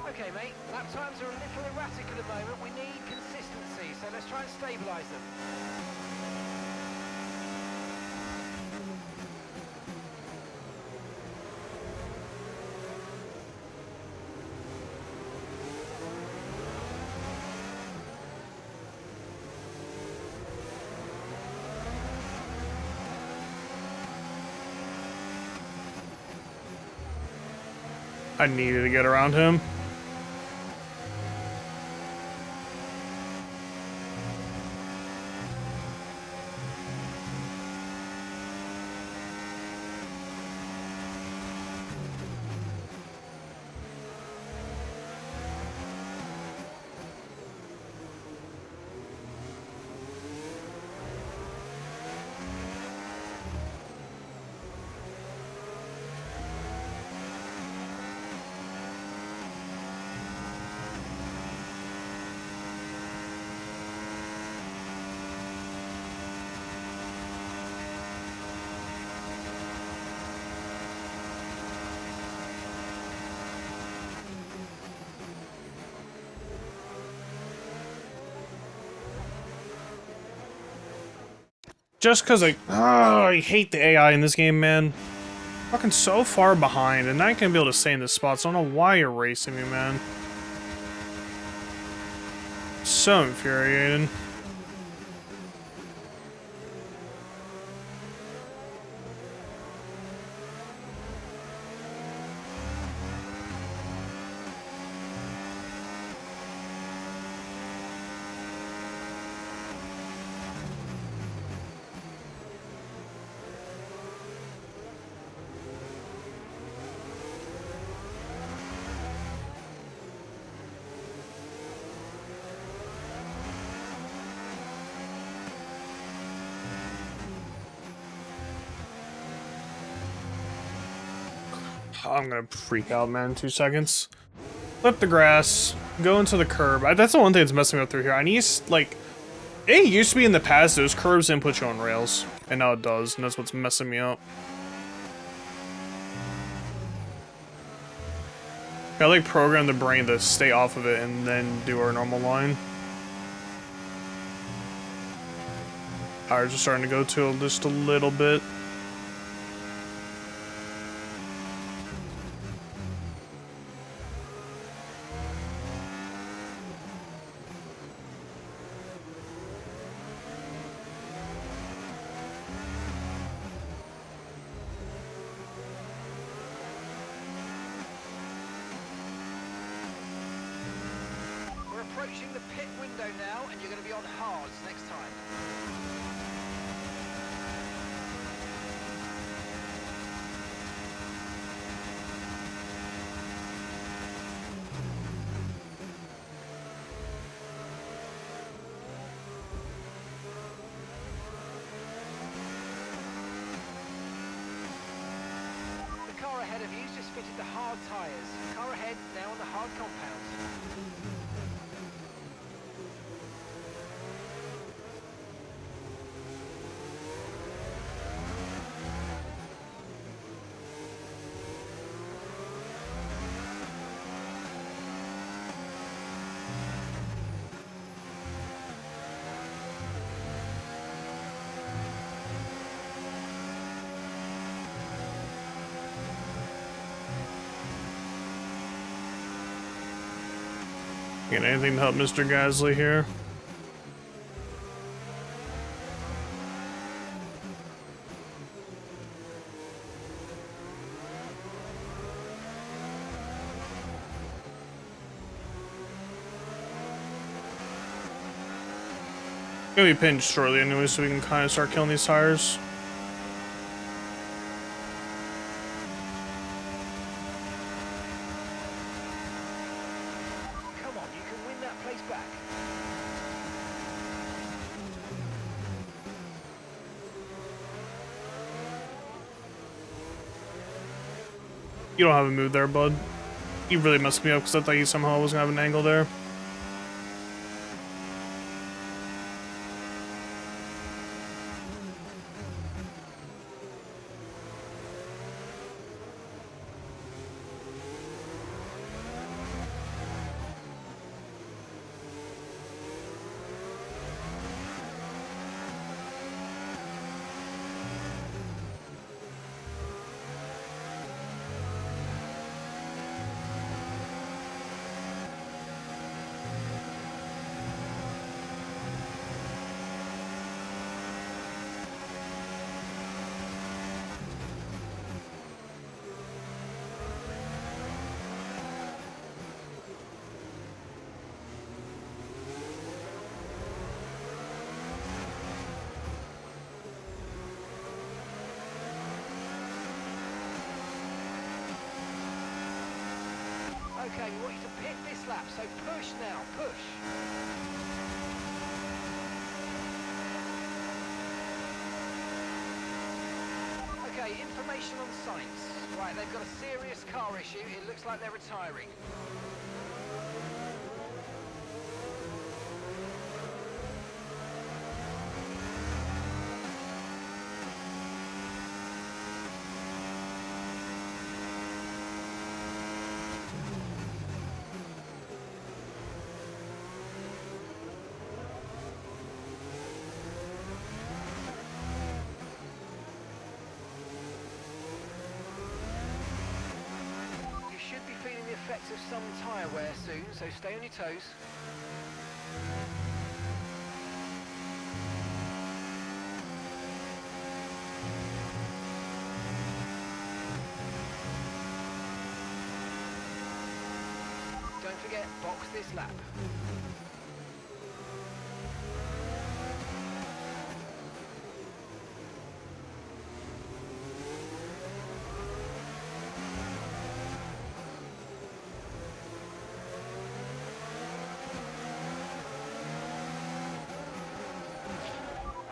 Okay, mate, lap times are a little erratic at the moment. We need consistency, so let's try and stabilise them. I needed to get around him. just because I hate the AI in this game, man. Fucking so far behind, and I ain't gonna be able to stay in this spot, so I don't know why you're racing me, man. So infuriating. I'm gonna freak out, man. 2 seconds. Flip the grass. Go into the curb. That's the one thing that's messing me up through here. I need, like... It used to be in the past, those curbs didn't put you on rails. And now it does, and that's what's messing me up. I like program the brain to stay off of it and then do our normal line. Tires are starting to go to just a little bit. We're approaching the pit window now, and you're going to be on hards next time. The car ahead of you's just fitted the hard tyres. Car ahead now on the hard compounds. Get anything to help Mr. Gasly here? Gonna be pinched shortly anyway, so we can kind of start killing these tires. Come on, you can win that place back. You don't have a move there, bud. You really messed me up because I thought you somehow was gonna have an angle there. Okay, we want you to pit this lap, so push now, push. Okay, information on Sainz. Right, they've got a serious car issue. It looks like they're retiring. effects of some tyre wear soon, so stay on your toes. Don't forget, box this lap.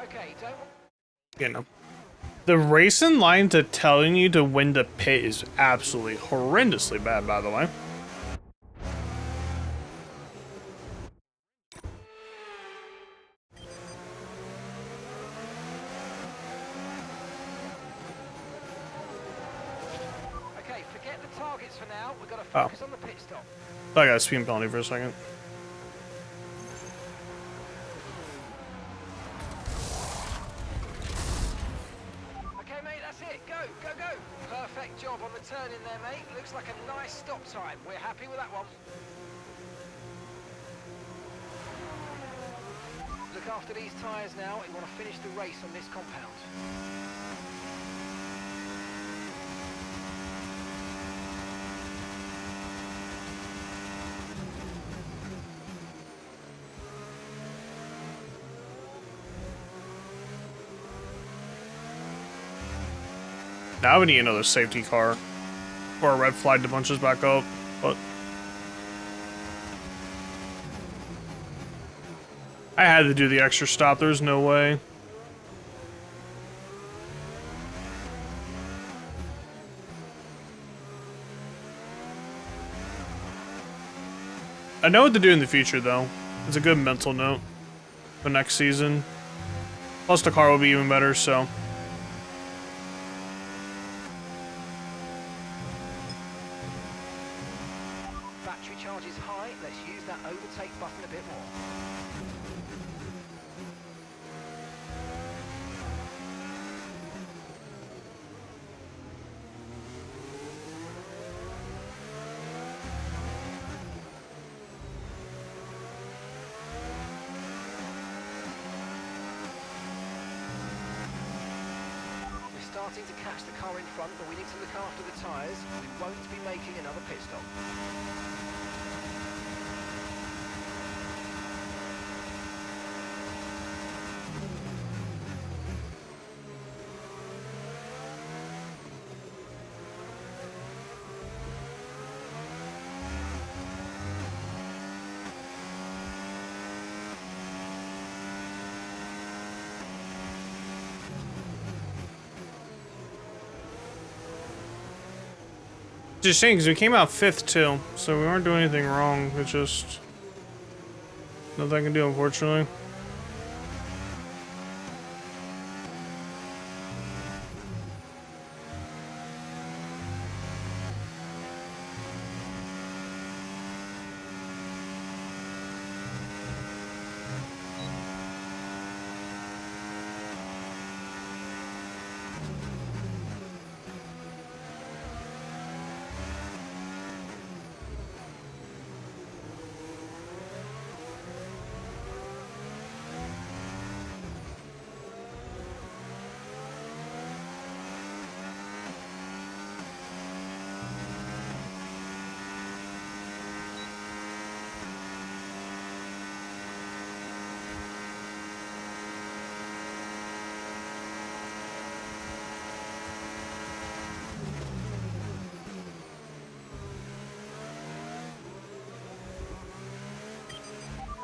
Okay, don't... You know. The racing line to telling you to when to pit is absolutely horrendously bad, by the way. Okay, forget the targets for now. We've got to Oh. focus on the pit stop. I got a speed penalty for a second. Okay, mate, that's it. Go, go, go. Perfect job on the turn in there, mate. Looks like a nice stop time. We're happy with that one. Look after these tyres now. You want to finish the race on this compound. Now we need another safety car. Or a red flag to bunch us back up. But I had to do the extra stop. There's no way. I know what to do in the future, though. It's a good mental note for next season. Plus, the car will be even better, so. Battery charge is high. Let's use that overtake button a bit more. Starting to catch the car in front, but we need to look after the tyres. We won't be making another pit stop. Just saying, because we came out 5th too, so we weren't doing anything wrong. It's just nothing I can do, unfortunately.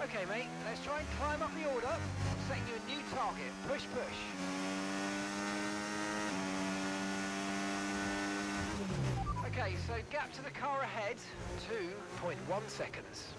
Okay, mate, let's try and climb up the order. I'm setting you a new target. Push, push. Okay, so gap to the car ahead, 2.1 seconds.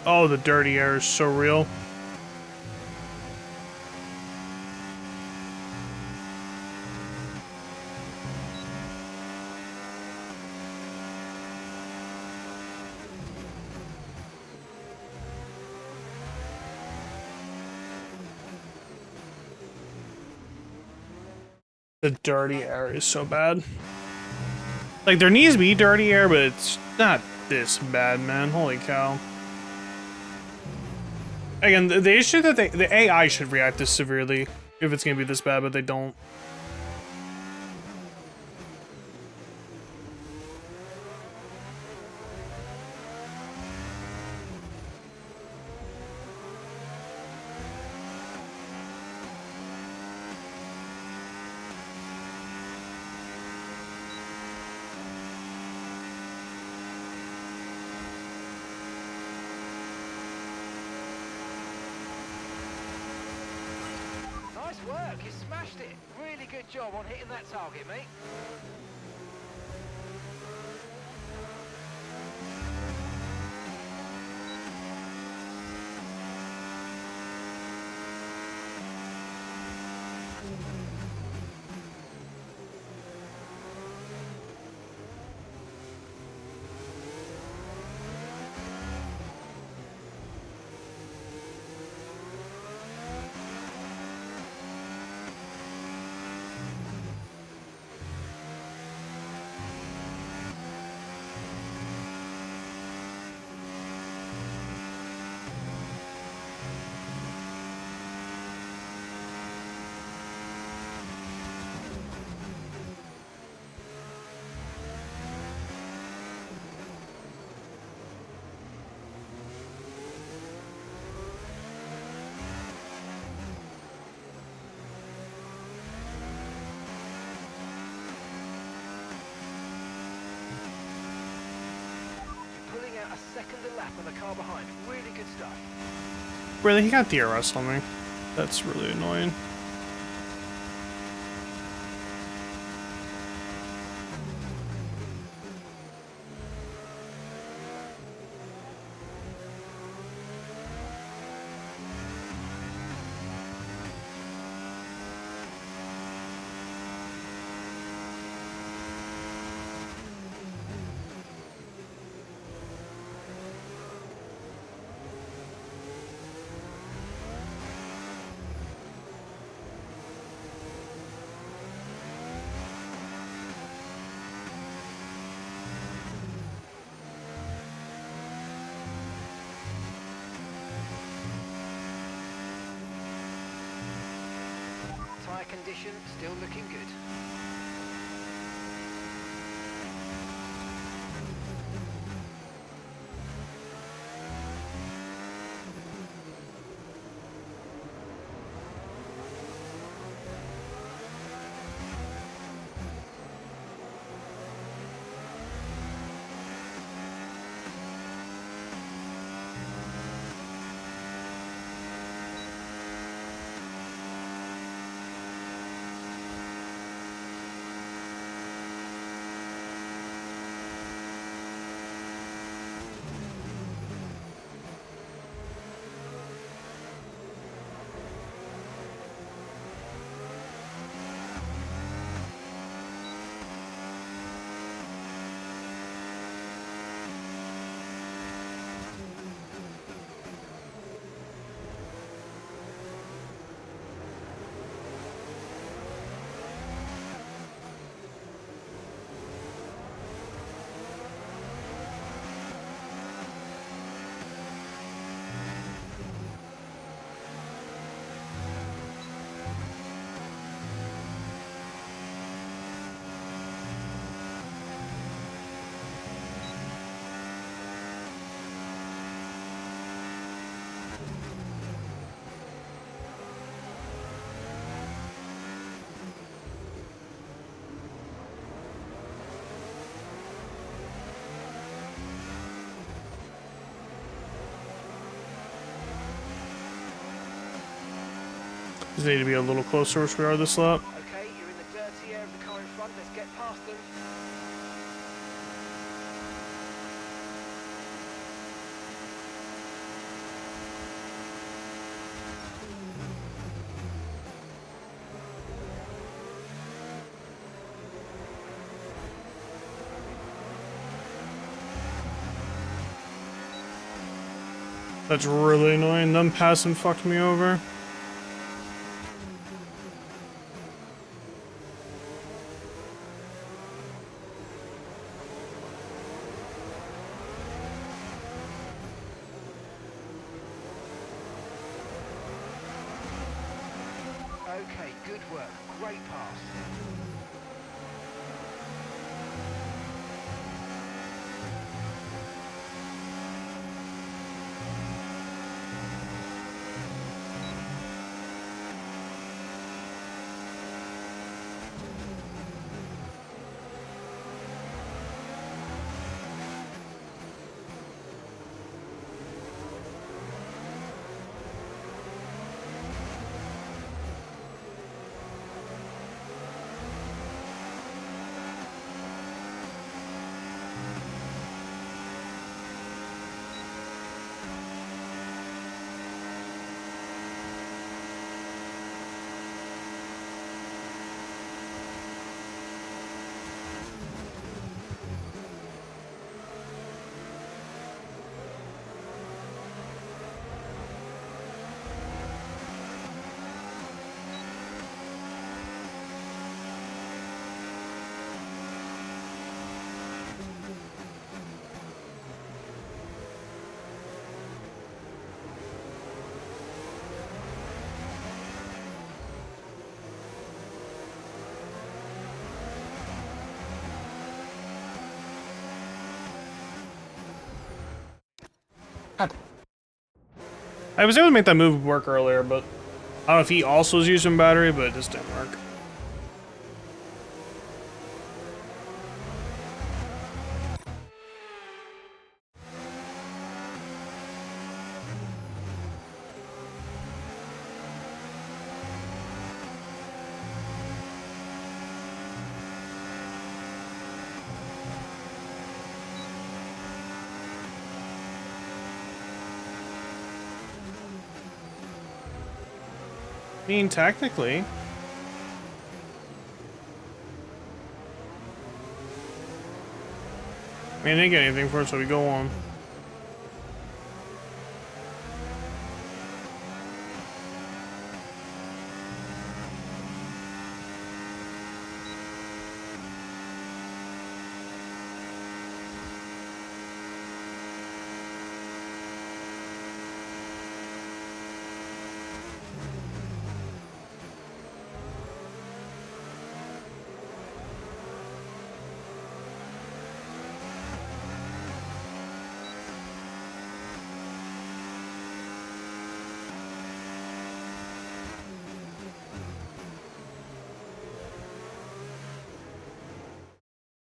Oh, the dirty air is so real. The dirty air is so bad. Like, there needs to be dirty air, but it's not this bad, man. Holy cow. Again, the issue that the AI should react this severely if it's gonna be this bad, but they don't. Nice work, you smashed it. Really good job on hitting that target, mate. Pulling out a second a lap on the car behind. Really good stuff. Really, he got DRS on me. That's really annoying. Tyre condition still looking good. Just need to be a little closer as we are this lap. Okay, you're in the dirty air of the car in front. Let's get past them. That's really annoying. Them passing fucked me over. Okay, good work. Great pass. I was able to make that move work earlier, but I don't know if he also was using battery, but it just didn't work. I mean, technically. I mean, I didn't get anything for it, so we go on.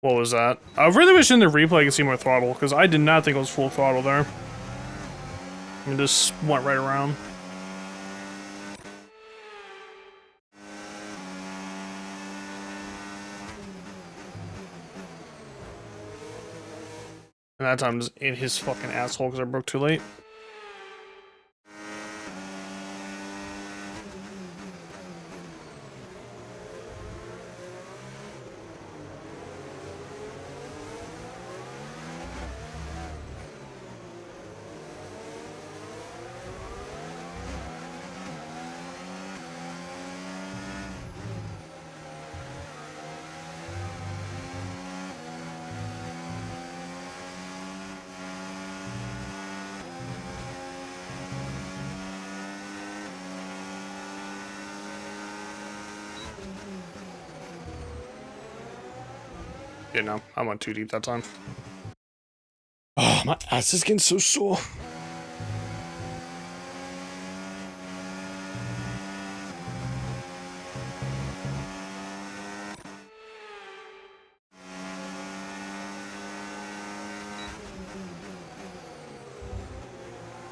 What was that? I really wish in the replay I could see more throttle, because I did not think it was full throttle there. It just went right around. And that time was in his fucking asshole because I broke too late. Yeah, no, I went too deep that time. Oh, my ass is getting so sore.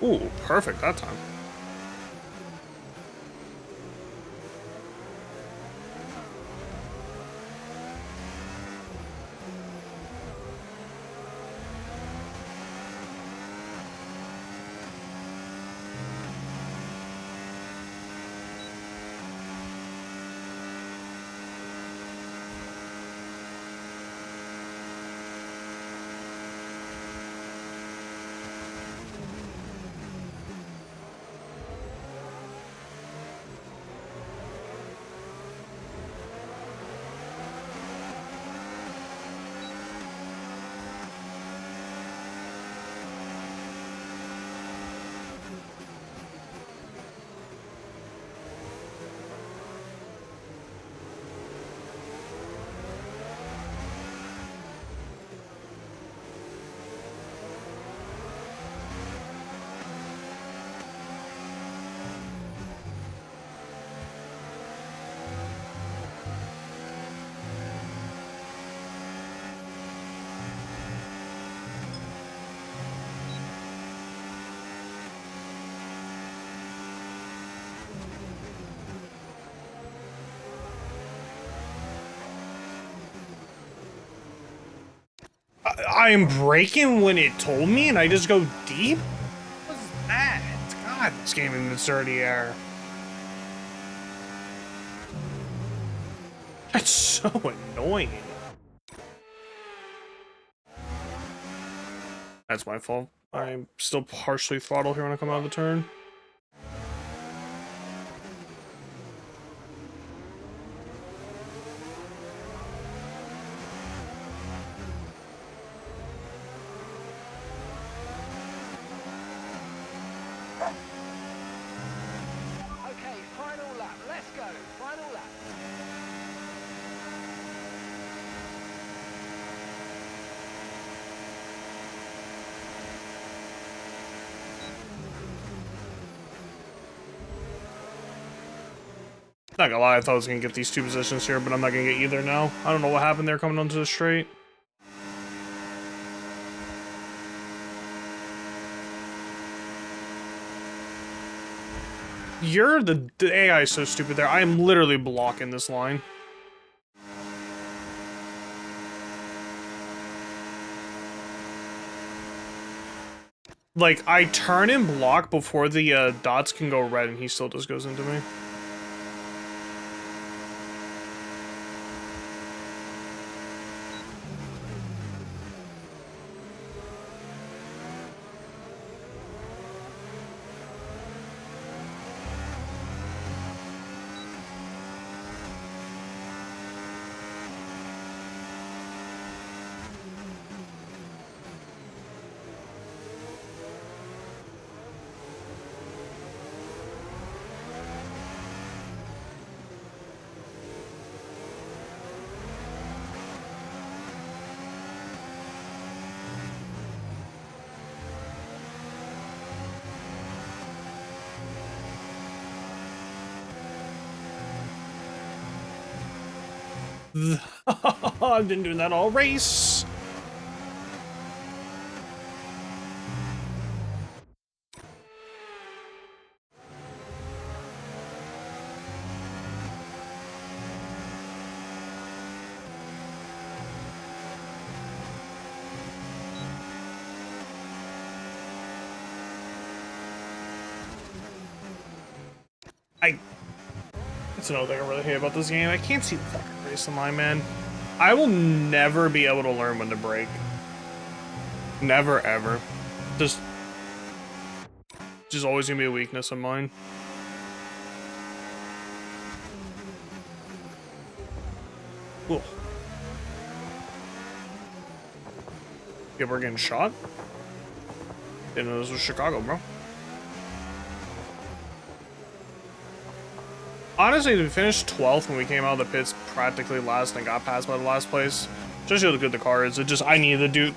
Ooh, perfect that time. I'm braking when it told me, and I just go deep? What is that? God, this game in this dirty air. That's so annoying. That's my fault. I'm still partially throttled here when I come out of the turn. Okay, final lap. Let's go. Final lap. Not gonna lie, I thought I was gonna get these two positions here, but I'm not gonna get either now. I don't know what happened there coming onto the straight. The AI is so stupid there. I am literally blocking this line. Like, I turn and block before the dots can go red, and he still just goes into me. I've been doing that all race. That's another thing I really hate about this game. I can't see the fucking race line, man. I will never be able to learn when to brake. Never, ever. Just always gonna be a weakness of mine. Cool. Yeah, we're getting shot? Didn't know this was Chicago, bro. Honestly, to finish 12th when we came out of the pits practically last and got passed by the last place, just shows how good the car is. I needed to do.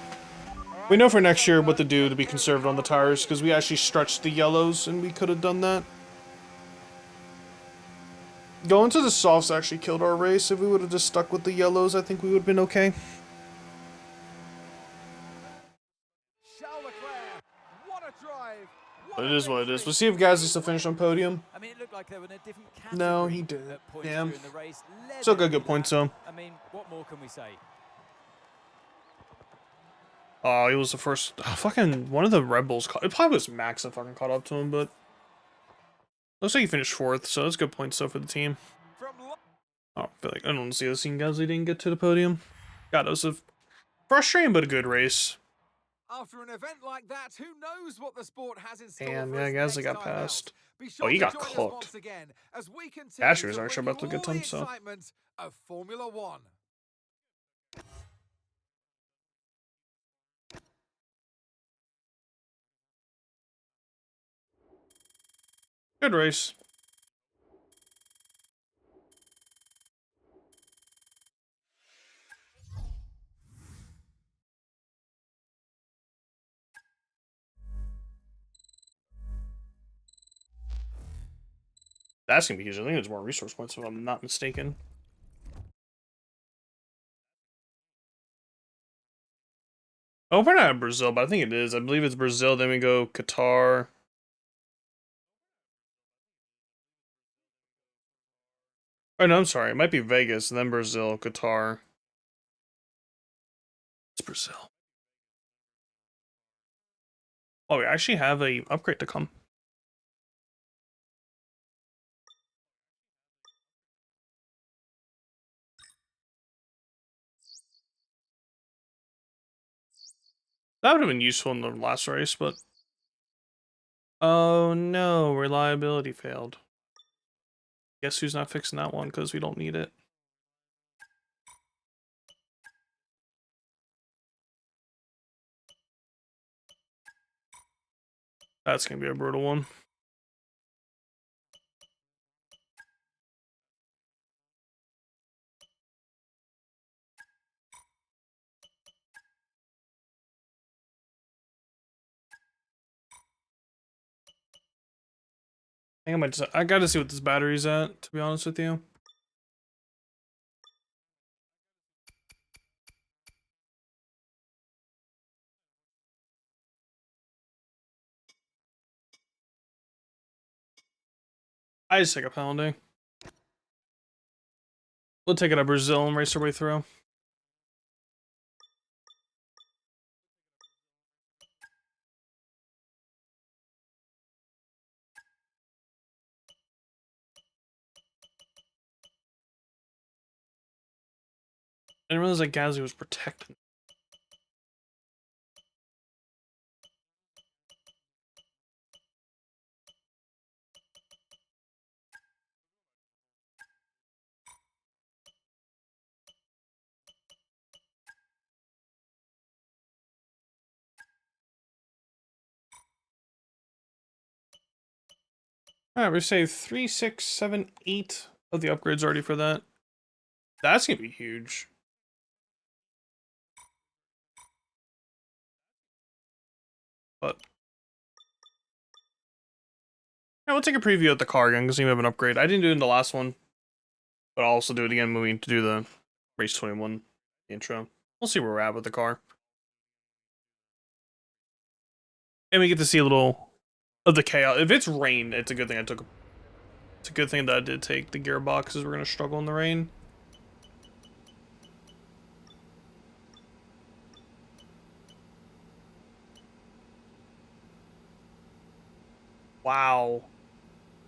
We know for next year what to do to be conservative on the tires, because we actually stretched the yellows, and we could have done that. Going to the softs actually killed our race. If we would have just stuck with the yellows, I think we would have been okay. But it is what it is. We'll see if Gasly still finished on podium. I mean, it looked like they were in a different category. No, he didn't. At points Damn. during the race. Still got good points, though. I mean, what more can we say? Oh, he was the first. Fucking one of the Red Bulls. It probably was Max that fucking caught up to him, but looks like he finished 4th, so that's good points though for the team. Oh, I feel like I don't see the scene Gasly didn't get to the podium. God, it was a frustrating but a good race. After an event like that, who knows what the sport has in store Damn, for yeah, us Gasly next got time passed. out. Be sure Oh, he to got join us cooked. once again as we continue Asher was to actually bring about to you get all time, the so. excitement of Formula One. Good race. That's gonna be huge. I think it's more resource points if I'm not mistaken. Oh, we're not in Brazil, but I think it is. I believe it's Brazil, then we go Qatar. Oh, no, I'm sorry. It might be Vegas, then Brazil, Qatar. It's Brazil. Oh, we actually have a upgrade to come. That would have been useful in the last race, but... Oh no, reliability failed. Guess who's not fixing that one, because we don't need it. That's gonna be a brutal one. I think I might just, I gotta see what this battery's at, to be honest with you. I just take a penalty. We'll take it to Brazil and race our way through. I didn't realize that Gasly was protecting. Alright, we saved 3, 6, 7, 8 of the upgrades already for that. That's gonna be huge. But yeah, we'll take a preview of the car again because we have an upgrade. I didn't do it in the last one, but I'll also do it again moving to do the race 21 intro. We'll see where we're at with the car. And we get to see a little of the chaos. If it's rain, it's a good thing I took. It's a good thing that I did take the gearbox because we're gonna struggle in the rain. Wow.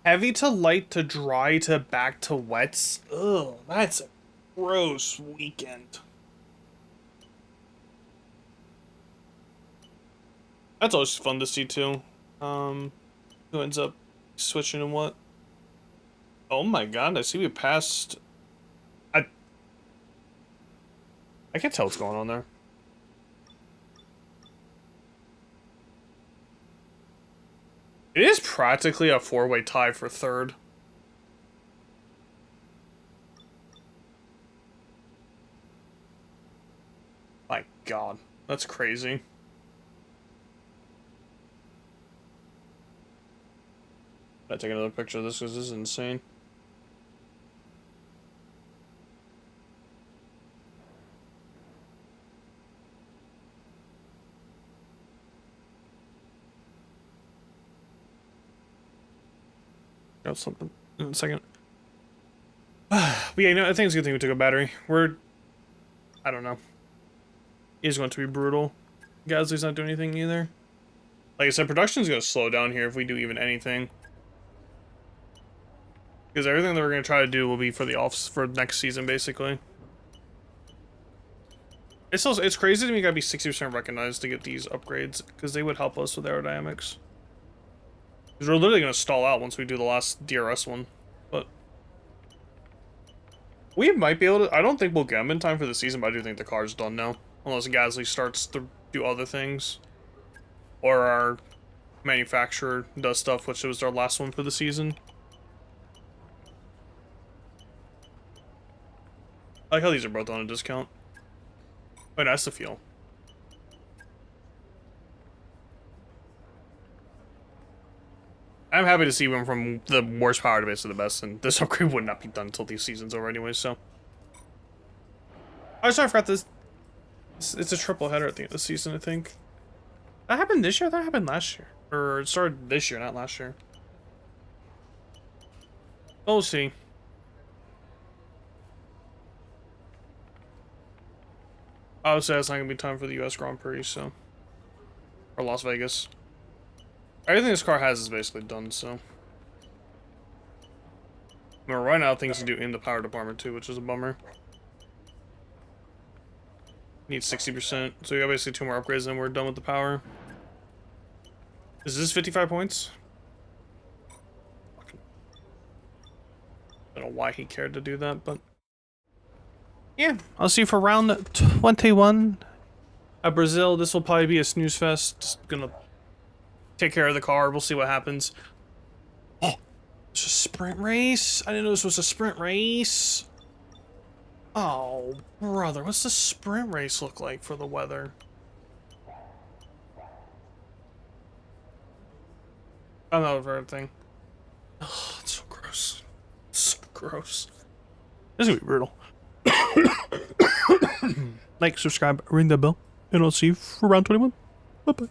Heavy to light to dry to back to wets. Ugh, that's a gross weekend. That's always fun to see too. Who ends up switching and what? Oh my god, I see we passed. I can't tell what's going on there. It is practically a four-way tie for third. My god, that's crazy. I take another picture of this because this is insane. Got something in a second. But yeah, you know, I think it's a good thing we took a battery. I don't know. It's going to be brutal. Gasly's not doing anything either. Like I said, production's going to slow down here if we do even anything. Because everything that we're going to try to do will be for the offs for next season, basically. It's crazy to me you gotta be 60% recognized to get these upgrades, because they would help us with aerodynamics. Because we're literally going to stall out once we do the last DRS one. But we might be able to... I don't think we'll get them in time for the season, but I do think the car's done now. Unless Gasly starts to do other things. Or our manufacturer does stuff, which was our last one for the season. I like how these are both on a discount. Wait, that's the fuel. I'm happy to see we went from the worst power to basically the best, and this upgrade would not be done until these season's over anyway, so. Oh, sorry, I forgot this. It's a triple header at the end of the season, I think. That happened this year? That happened last year. Or it started this year, not last year. We'll see. Obviously, it's not going to be time for the US Grand Prix, so. Or Las Vegas. Everything this car has is basically done, so. We're running out of things to do in the power department too, which is a bummer. Need 60%, so we got basically 2 more upgrades and we're done with the power. Is this 55 points? I don't know why he cared to do that, but yeah, I'll see you for round 21 at Brazil. This will probably be a snooze fest. Just gonna take care of the car. We'll see what happens. Oh, it's a sprint race. I didn't know this was a sprint race. Oh, brother, what's the sprint race look like for the weather? Another thing. Oh, it's so gross. It's so gross. This is gonna be brutal. Like, subscribe, ring that bell, and I'll see you for round 21. Bye bye.